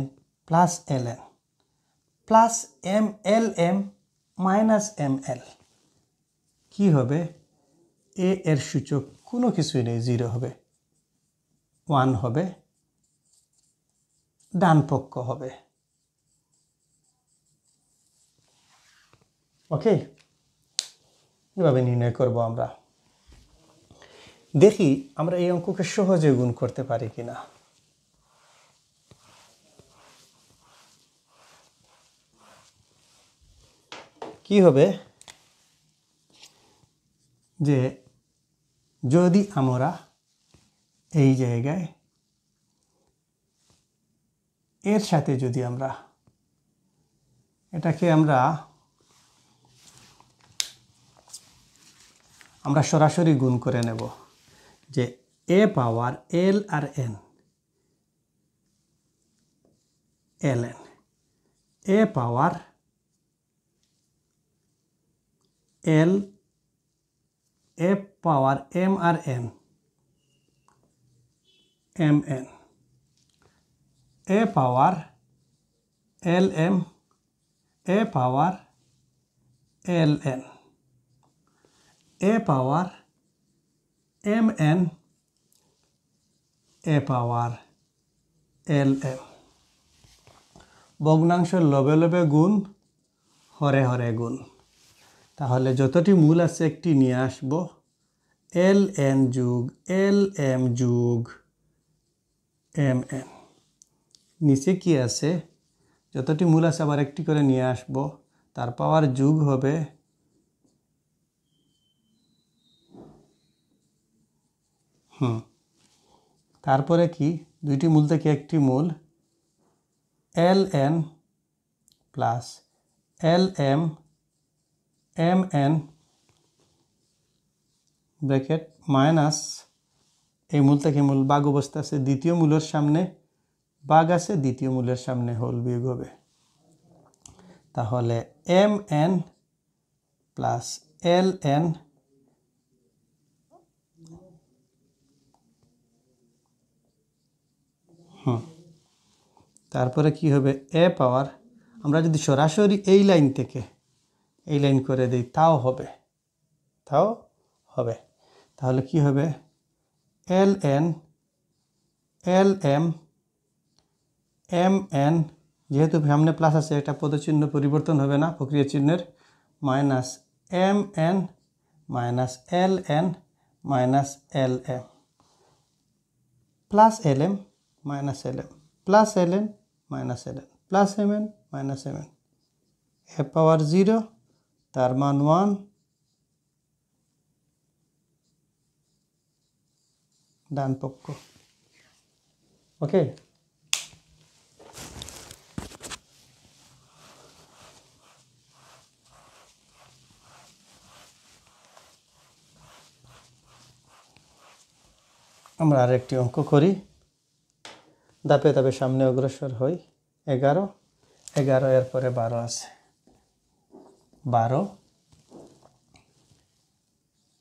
plus L N plus M L M minus M L কী হবে এ এর সূচক কোনো কিছুই নেই 0 হবে 1 হবে ডান পক্ষ হবে ওকে এভাবে নির্ণয় করব আমরা দেখি আমরা এই অঙ্ককে সহজে গুণ করতে পারি কিনা কি হবে যে যদি আমরা এই জায়গায় এর সাথে যদি আমরা এটাকে আমরা সরাসরি গুণ করে নেব যে এ পাওয়ার এল আর N L N A power L A power M আর N M N A power L M A power L N A power M N A power L M ভগ্নাংশ লবে লবে গুণ হরে হরে গুণ তাহলে যতটি মূল আছে একটি নিয়ে আসব এল এন যোগ এল এম যোগ এম এন নিচে কি আছে যতটি মূল আছে আবার একটি করে নিয়ে আসব তার পাওয়ার যোগ হবে তারপরে কি দুইটি মূল থেকে একটি মূল L N plus L M M N bracket minus এই মূল থেকে মূল বাঘ অবস্থা আছে দ্বিতীয় মূলের সামনে বাঘ আছে দ্বিতীয় মূলের সামনে হোল বিয়োগ হবে তাহলে M N plus L N তারপরে কি হবে এ পাওয়ার আমরা যদি সরাসরি এই লাইন থেকে এই লাইন করে দিই তাও হবে তাহলে কি হবে L N L M M N যেহেতু সামনে প্লাস আছে এটা পদচিহ্ন পরিবর্তন হবে না প্রক্রিয়া চিহ্নের minus M N minus L N minus L M plus L M minus L M plus L N minus L N plus M N minus M N A power 0 তার মান 1 ডান পক্ষ ওকে, আমরা আরেকটি অঙ্ক করি, ধাপে ধাপে সামনে অগ্রসর হই। 11 11 এর পরে 12 আছে। 12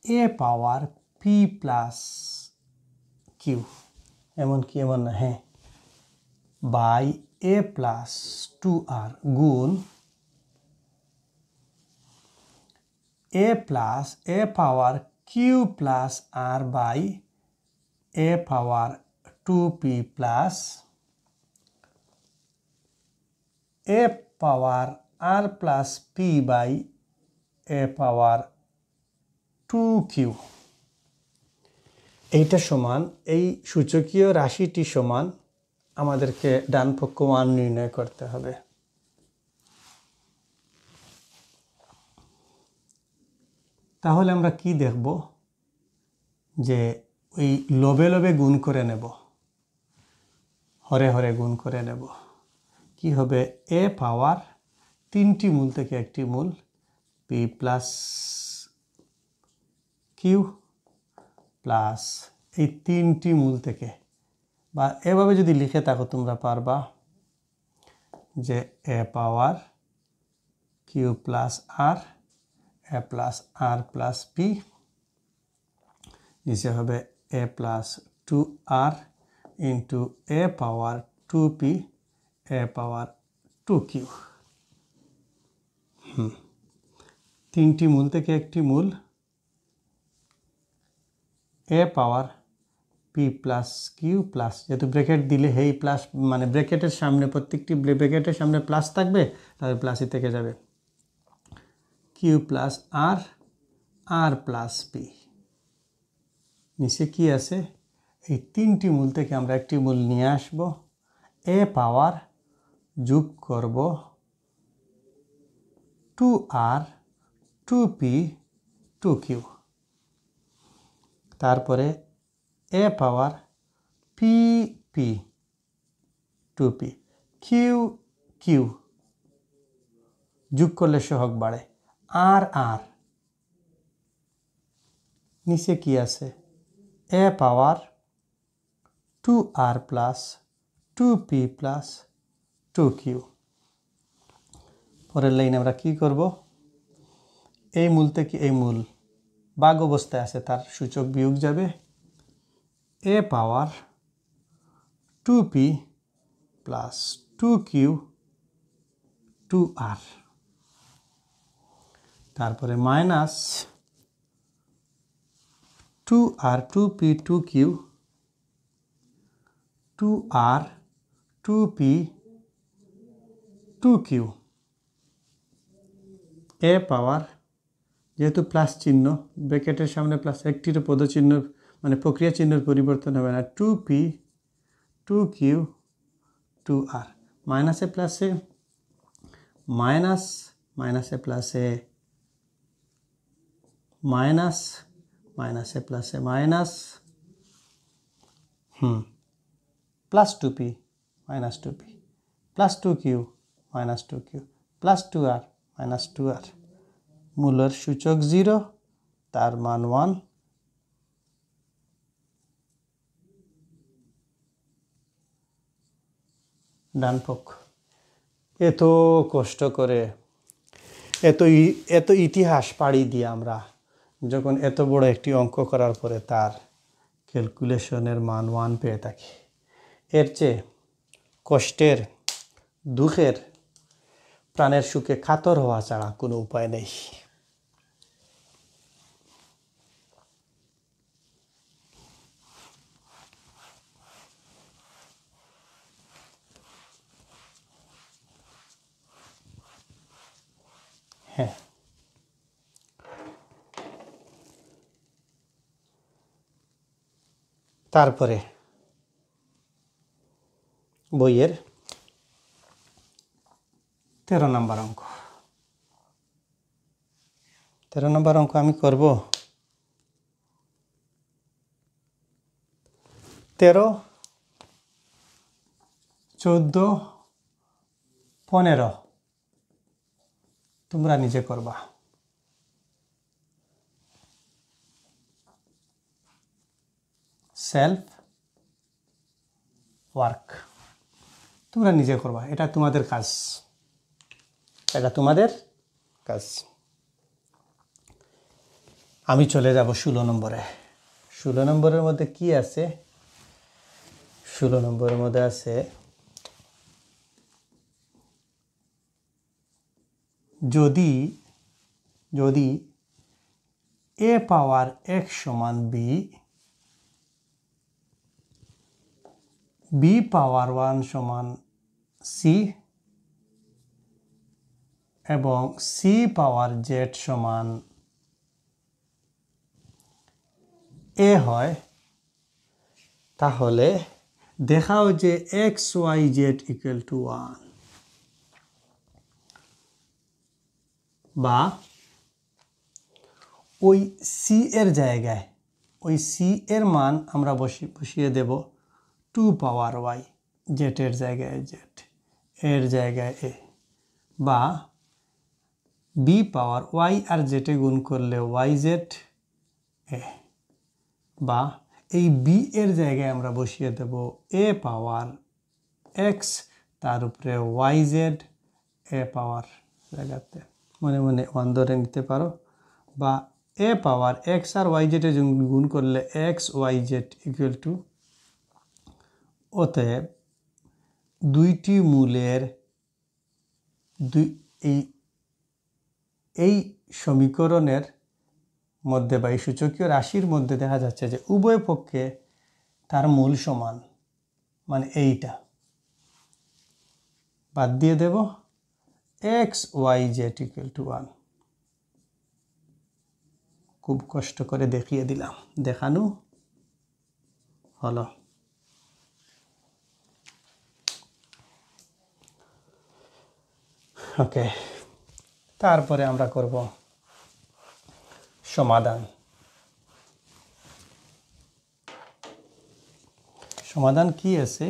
a power p plus q, এমন কি এমন না, হ্যাঁ, বাই a প্লাস 2r গুণ a plus a power q plus r by a power 2p plus a power r plus p by a power 2q। এইটা সমান, এই সূচকীয় রাশিটি সমান আমাদেরকে ডান পক্ষ মান নির্ণয় করতে হবে। তাহলে আমরা কি দেখব, যে ওই লবে লবে গুণ করে নেব, হরে হরে গুণ করে নেব। কি হবে, এ পাওয়ার 3টি মূল থেকে একটি মূল পি প্লাস কিউ প্লাস এই 3টি মূল থেকে, বা এভাবে যদি লিখে থাকো তোমরা পারবা যে A power q plus R, A plus R plus P, নিচে হবে এ প্লাস 2r ইন্টু এ পাওয়ার 2p এ পাওয়ার 2q। 3টি মূল থেকে একটি মূল এ power P plus Q plus, যেহেতু ব্র্যাকেট দিলে হেই প্লাস, মানে ব্র্যাকেটের সামনে প্রত্যেকটি ব্র্যাকেটের সামনে প্লাস থাকবে, তাহলে প্লাসই থেকে যাবে, কিউ প্লাস আর, আর প্লাস পি। নিচে কি আছে, এই 3টি মূল থেকে আমরা একটি মূল নিয়ে আসব, এ পাওয়ার যোগ করব 2r 2p 2q, তারপরে A power P P 2p Q Q, যোগ করলে সহগ বাড়ে, আর আর, নিচে কি আছে, এ পাওয়ার 2r plus 2p plus 2q। পরের লাইনে আমরা কি করব, এই মূল থেকে এই মূল ভাগ অবস্থায় আছে তার সূচক বিয়োগ যাবে, এ পাওয়ার 2p প্লাস 2q 2r, তারপরে minus 2r 2p 2q 2r 2p 2q, এ পাওয়ার, যেহেতু প্লাস চিহ্ন ব্র্যাকেটের সামনে প্লাস, একটির পদচিহ্ন মানে প্রক্রিয়া চিহ্নের পরিবর্তন হবে না, 2p 2q 2r, মাইনাসে প্লাসে মাইনাস, মাইনাসে প্লাসে মাইনাস, মাইনাসে প্লাসে minus, plus 2p minus 2p plus 2q minus 2q plus 2r minus 2r, মূলের সূচক 0, তার মান 1। ডান পক্ষ। এত কষ্ট করে, এত ইতিহাস পাড়ি দিয়ে আমরা যখন এত বড় একটি অঙ্ক করার পরে তার ক্যালকুলেশনের মান 1 পেয়ে থাকি, এর চেয়ে কষ্টের, দুঃখের, প্রাণের সুখে কাতর হওয়া ছাড়া কোনো উপায় নেই। হ্যাঁ, তারপরে বইয়ের 13 নম্বর অঙ্ক। 13 নম্বর অঙ্ক আমি করব। 13 14 15 তোমরা নিজে করবা। সেলফ ওয়ার্ক তোমরা নিজে করবা, এটা তোমাদের কাজ, এটা তোমাদের কাজ। আমি চলে যাব 16 নম্বরে। 16 নম্বরের মধ্যে কি আছে? 16 নম্বরের মধ্যে আছে যদি a পাওয়ার x সমান b পাওয়ার 1 সমান c এবং c পাওয়ার z সমান a হয়, তাহলে দেখাও যে x y z equal to 1, বা ওই c এর জায়গায় ওই c এর মান আমরা বসিয়ে দেব 2 পাওয়ার y, z এর জায়গায় z, এর জায়গায় a, বা b পাওয়ার y আর z এ গুণ করলে yz a, বা এই b এর জায়গায় আমরা বসিয়ে দেব a পাওয়ার x তার উপরে yz a পাওয়ার জায়গাতে মনে মনে 1 ধরে নিতে পারো, বা a power x R yz এ গুণ করলে x yz ইকুয়াল টু, অতএব দুইটি মূলের এই সমীকরণের মধ্যে বা এই সূচকীয় রাশির মধ্যে দেখা যাচ্ছে যে উভয় পক্ষে তার মূল সমান, মানে এইটা বাদ দিয়ে দেব x yz ইকুয়াল টু 1। খুব কষ্ট করে দেখিয়ে দিলাম, দেখানো হলো। ওকে, তারপরে আমরা করব সমাধান। সমাধান কি আছে?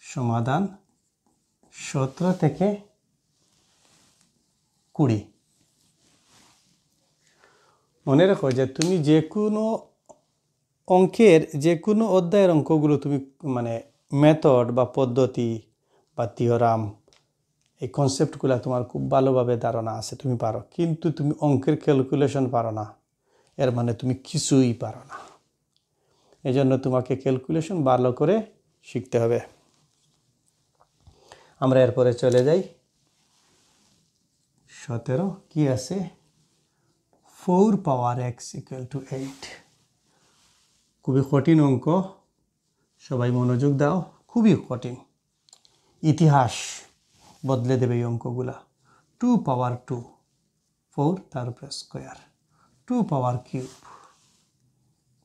সমাধান 17 থেকে 20। মনে রাখো যে তুমি যে কোনো অঙ্কের যে কোনো অধ্যায়ের অঙ্কগুলো তুমি মানে মেথড বা পদ্ধতি বা থিওরাম এই কনসেপ্টগুলো তোমার খুব ভালোভাবে ধারণা আছে, তুমি পারো, কিন্তু তুমি অঙ্কের ক্যালকুলেশন পারো না, এর মানে তুমি কিছুই পারো না। এই জন্য তোমাকে ক্যালকুলেশন ভালো করে শিখতে হবে। আমরা এরপরে চলে যাই 17। কি আছে? 4 পাওয়ার x ইকুয়াল টু 8। খুবই কঠিন অঙ্ক, সবাই মনোযোগ দাও, খুবই কঠিন, ইতিহাস বদলে দেবে এই অঙ্কগুলা। 2 পাওয়ার 2 4 তার উপরে স্কোয়ার, 2 পাওয়ার কিউব,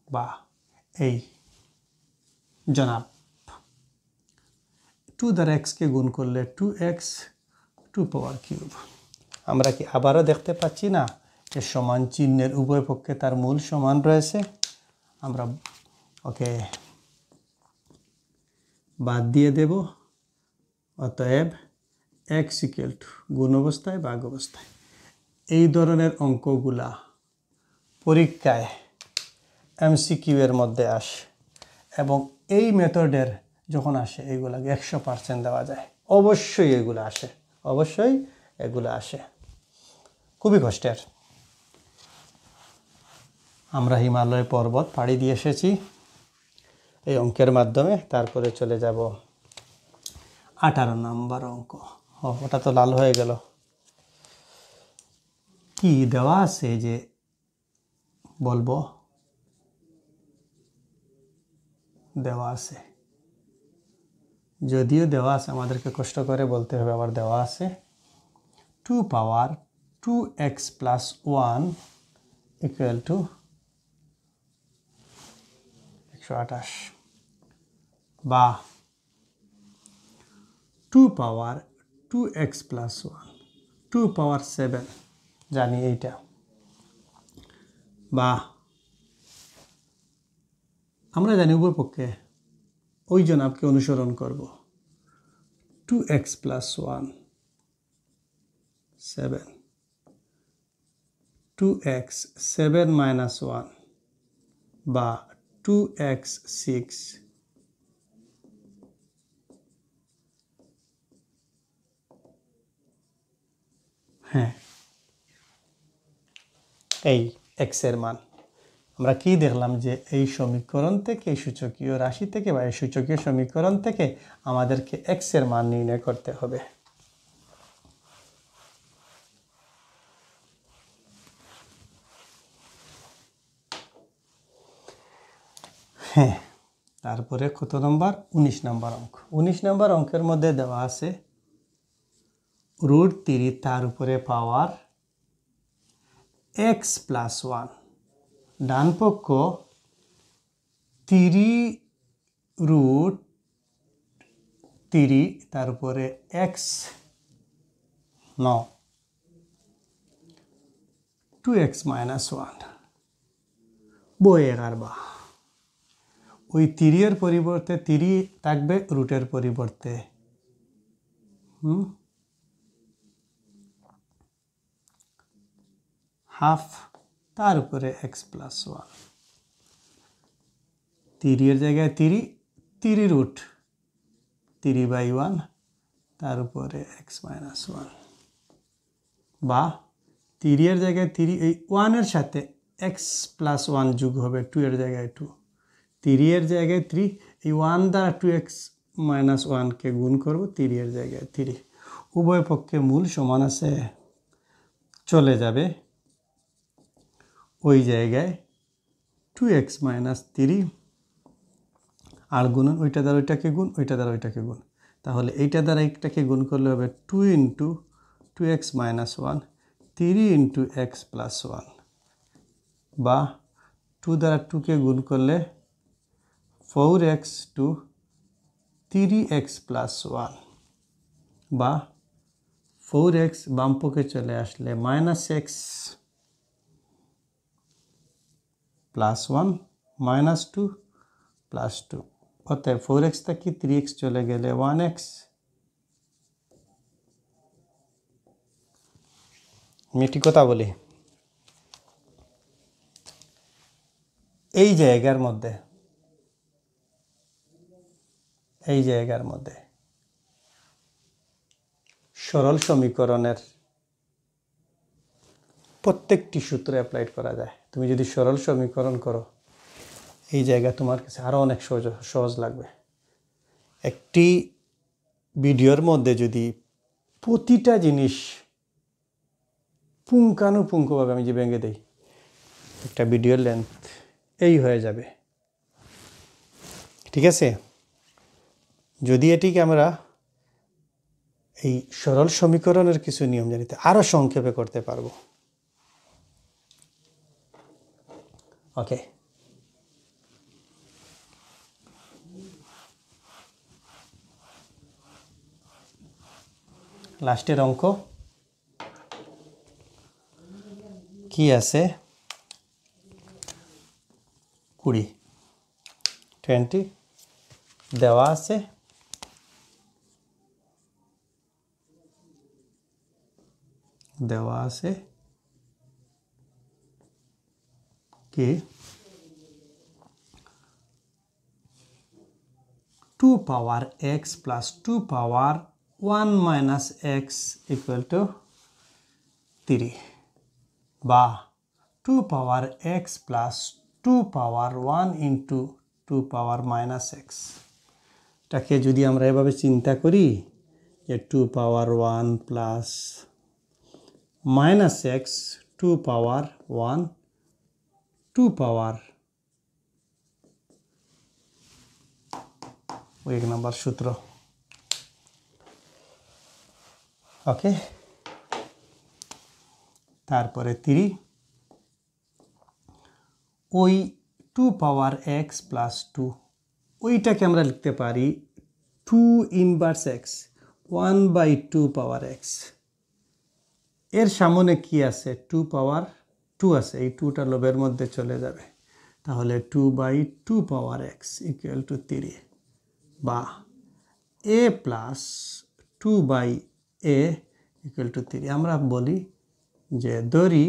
বা এই জনাব 2 দ্বারা এক্সকে গুণ করলে 2x 2 পাওয়ার কিউব। আমরা কি আবারও দেখতে পাচ্ছি না যে সমান চিহ্নের উভয় পক্ষে তার মূল সমান রয়েছে? আমরা ওকে বাদ দিয়ে দেব, অতএব x ইকুয়াল টু গুণ অবস্থায় ভাগ অবস্থায়। এই ধরনের অঙ্কগুলা পরীক্ষায় MCQ এর মধ্যে আসে, এবং এই মেথডের যখন আসে এইগুলাকে 100% দেওয়া যায়। অবশ্যই এগুলো আসে, অবশ্যই এগুলো আসে, খুবই কষ্টের। আমরা হিমালয় পর্বত পাড়ি দিয়ে এসেছি এই অঙ্কের মাধ্যমে। তারপরে চলে যাব 18 নম্বর অঙ্ক। ওটা তো লাল হয়ে গেল। কি দেওয়া আছে যে বলবো? দেওয়া আছে, যদিও দেওয়া আছে আমাদেরকে কষ্ট করে বলতে হবে, আবার দেওয়া আছে 2 পাওয়ার 2x প্লাস 1 ইকুয়াল টু 128, বা 2 পাওয়ার 2x প্লাস 1 2 পাওয়ার 7, জানি এইটা, বা আমরা জানি উভয় পক্ষে ওই জনাবকে অনুসরণ করব। 2x + 1 7, 2x 7 - 1 বা 2x 6, হ্যাঁ এই x এর মান আমরা কি দেখলাম যে এই সমীকরণ থেকে, এই সূচকীয় রাশি থেকে বা এই সূচকীয় সমীকরণ থেকে আমাদেরকে x এর মান নির্ণয় করতে হবে। হ্যাঁ, তারপরে কত নম্বর? 19 নম্বর অঙ্ক। 19 নম্বর অঙ্কের মধ্যে দেওয়া আছে √3 তার উপরে পাওয়ার x + 1, ডান পক্ষ 3√3 তার উপরে x 9, 2x - 1 বয়ে কারবা। ওই 3 এর পরিবর্তে 3 থাকবে, রুটের পরিবর্তে হাফ তার উপরে x + 1, 3 এর জায়গায় 3, 3√3/1 তার উপরে x - 1 বা 3 এর জায়গায় 3, এই 1 এর সাথে x + 1 যোগ হবে, 2 এর জায়গায় 2, 3 এর জায়গায় 3, এই 1 দ্বারা 2x - 1 কে গুণ করব, 3 এর জায়গায় 3, উভয় পক্ষে মূল সমান আছে, চলে যাবে ওই জায়গায় 2x - 3 আর গুণন ওইটা দ্বারা ওইটাকে গুণ, ওইটা দ্বারা ওইটাকে গুণ, তাহলে এইটা দ্বারা এইটাকে গুণ করলে হবে 2 × 2x - 1, 3 × x + 1 বা 2 দ্বারা 2 কে গুণ করলে 4x to 3x + 1 বা 4x বাম পক্ষে চলে আসলে -x + 1 -2 + 2, অতএব 4x থেকে 3x চলে গেলে 1x। আমি একটি কথা বলি, এই জায়গার মধ্যে সরল সমীকরণের প্রত্যেকটি সূত্র অ্যাপ্লাই করা যায়। তুমি যদি সরল সমীকরণ করো, এই জায়গা তোমার কাছে আরও অনেক সহজ লাগবে। একটি ভিডিওর মধ্যে যদি প্রতিটা জিনিস পুঙ্খানুপুঙ্খভাবে আমি যে ভেঙে দিই, একটা ভিডিওর লেন্থ এই হয়ে যাবে, ঠিক আছে? যদি এটিকে আমরা এই সরল সমীকরণের কিছু নিয়ম জানিতে আরও সংক্ষেপে করতে পারবো। ওকে, লাস্টের অঙ্ক কি আছে? 20 দেওয়া আছে, কি 2 power x plus 2 power 1 minus x equal to 3 বা 2 power x plus 2 power 1 into 2 power minus x। এটাকে যদি আমরা এভাবে চিন্তা করি যে 2 power 1 plus minus x 2 power 1 2 power, এক নম্বর সূত্র। ওকে, তারপরে 3 ওই 2 power x plus 2 ওইটাকে আমরা লিখতে পারি 2 inverse x 1/2 power x। এর সামনে কি আছে? 2 power 2 আছে, এই 2টা লবের মধ্যে চলে যাবে, তাহলে 2/2 power x equal to 3 বা a plus 2/a equal to 3। আমরা বলি যে ধরি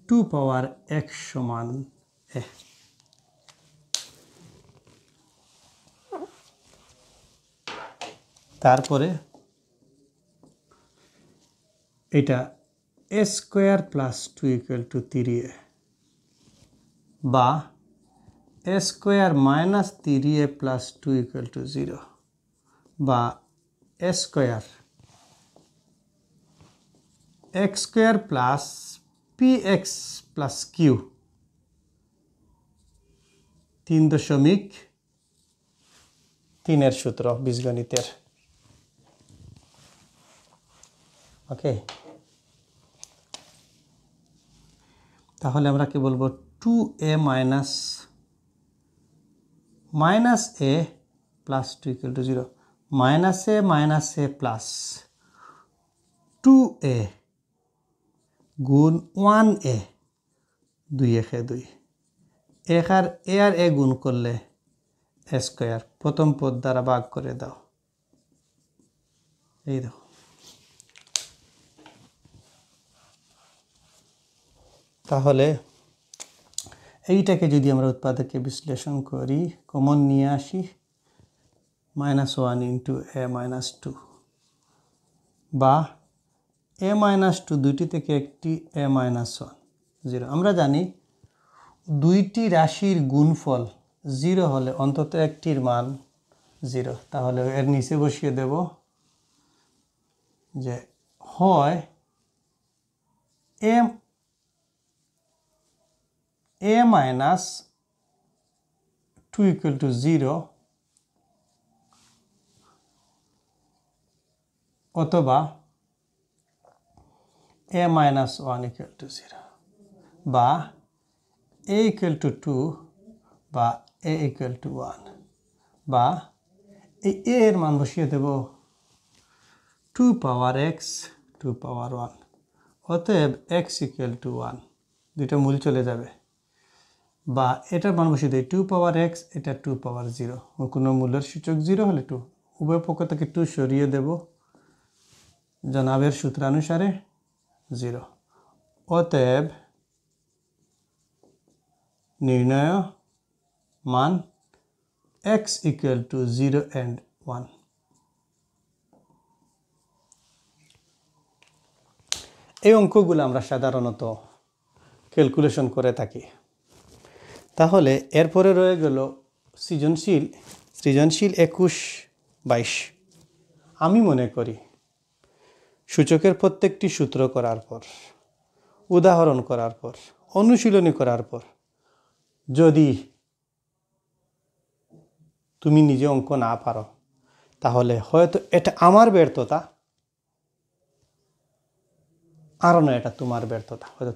2 পাওয়ার x সমান a। তারপরে এটা a square plus 2 equal to 3a বা a square minus 3a plus 2 equal to 0 বা a square x square plus px plus q 3.3 এর সূত্র বীজগণিতের। ওকে, তাহলে আমরা কি বলবো 2a minus a plus 2 equal to 0 minus a plus 2a গুণ 1a 2 একে 2 আর a গুণ করলে a স্কোয়ার প্রথম পদ দ্বারা ভাগ করে দাও। এই দেখো, তাহলে এইটাকে যদি আমরা উৎপাদকে বিশ্লেষণ করি, কমন নিয়ে আসি, -1 ইন্টু a মাইনাস 2 বা a মাইনাস 2 দুইটি থেকে একটি a মাইনাস 1 0। আমরা জানি দুইটি রাশির গুণফল 0 হলে অন্তত একটির মান 0। তাহলে এর নিচে বসিয়ে দেব যে হয় a মাইনাস 2 ইকুয়াল টু 0 অথবা a মাইনাস 1 ইকুয়াল টু 0 বা a ইকুয়াল টু 2 বা a ইকুয়াল টু 1 বা এই a এর মান বসিয়ে দেব 2 পাওয়ার x 2 পাওয়ার 1। অতএব x ইকুয়াল টু 1, দুইটা মূল চলে যাবে, বা এটার মান বসিয়ে দেয় 2 পাওয়ার x, এটা 2 পাওয়ার 0, কোনো মূলের সূচক 0 হলে 2, উভয় পক্ষ থেকে 2 সরিয়ে দেব, জনাবের সূত্রানুসারে 0। অতএব নির্ণয় মান x ইকুয়াল টু 0 and 1। এই অঙ্কগুলো আমরা সাধারণত ক্যালকুলেশন করে থাকি। তাহলে এরপরে রয়ে গেল সৃজনশীল 21-22। আমি মনে করি সূচকের প্রত্যেকটি সূত্র করার পর, উদাহরণ করার পর, অনুশীলনী করার পর যদি তুমি নিজে অঙ্ক না পারো, তাহলে হয়তো এটা আমার ব্যর্থতা, আর না এটা তোমার ব্যর্থতা। হয়তো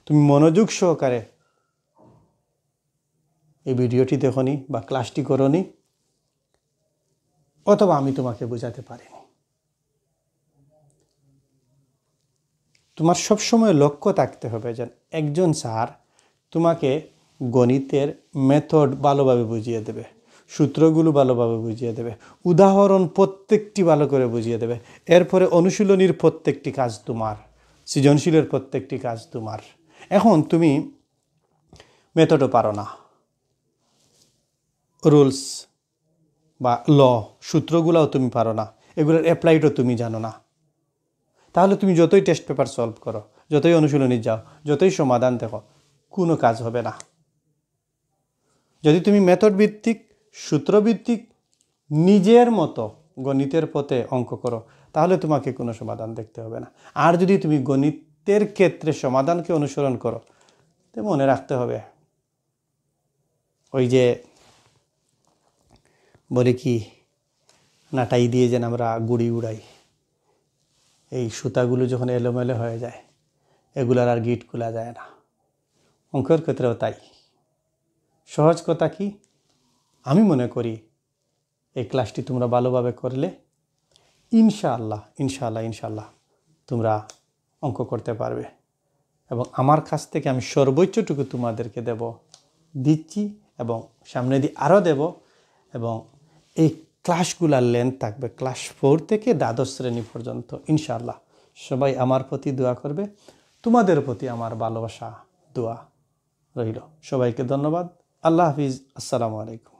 তুমি মনোযোগ সহকারে এই ভিডিওটি দেখোনি বা ক্লাসটি করোনি, অথবা আমি তোমাকে বোঝাতে পারিনি। তোমার সবসময় লক্ষ্য থাকতে হবে যে একজন স্যার তোমাকে গণিতের মেথড ভালোভাবে বুঝিয়ে দেবে, সূত্রগুলো ভালোভাবে বুঝিয়ে দেবে, উদাহরণ প্রত্যেকটি ভালো করে বুঝিয়ে দেবে। এরপরে অনুশীলনীর প্রত্যেকটি কাজ তোমার, সৃজনশীলের প্রত্যেকটি কাজ তোমার। এখন তুমি মেথডও পারো না, রুলস বা সূত্রগুলোও তুমি পারো না, এগুলোর অ্যাপ্লাইডও তুমি জানো না, তাহলে তুমি যতই টেস্ট পেপার সলভ করো, যতই অনুশীলনী যাও, যতই সমাধান দেখো, কোনো কাজ হবে না। যদি তুমি মেথড ভিত্তিক, সূত্রভিত্তিক, নিজের মতো গণিতের পথে অঙ্ক করো, তাহলে তোমাকে কোনো সমাধান দেখতে হবে না। আর যদি তুমি গণিতের ক্ষেত্রে সমাধানকে অনুসরণ করো, তো মনে রাখতে হবে, ওই যে বলে কি, নাটাই দিয়ে যেন আমরা গুড়ি উড়াই, এই সুতাগুলো যখন এলোমেলো হয়ে যায়, এগুলার আর গিট খোলা যায় না। অঙ্কের ক্ষেত্রেও তাই। সহজ কথা কি, আমি মনে করি এই ক্লাসটি তোমরা ভালোভাবে করলে ইনশাআল্লাহ তোমরা অঙ্ক করতে পারবে। এবং আমার কাছ থেকে আমি সর্বোচ্চটুকু তোমাদেরকে দিচ্ছি এবং সামনে দিয়ে আরও দেব। এবং এই ক্লাসগুলার লেন্থ থাকবে ক্লাস 4 থেকে দ্বাদশ শ্রেণী পর্যন্ত ইনশাআল্লাহ। সবাই আমার প্রতি দোয়া করবে, তোমাদের প্রতি আমার ভালোবাসা দোয়া রইল। সবাইকে ধন্যবাদ। আল্লাহ হাফিজ। আসসালামু আলাইকুম।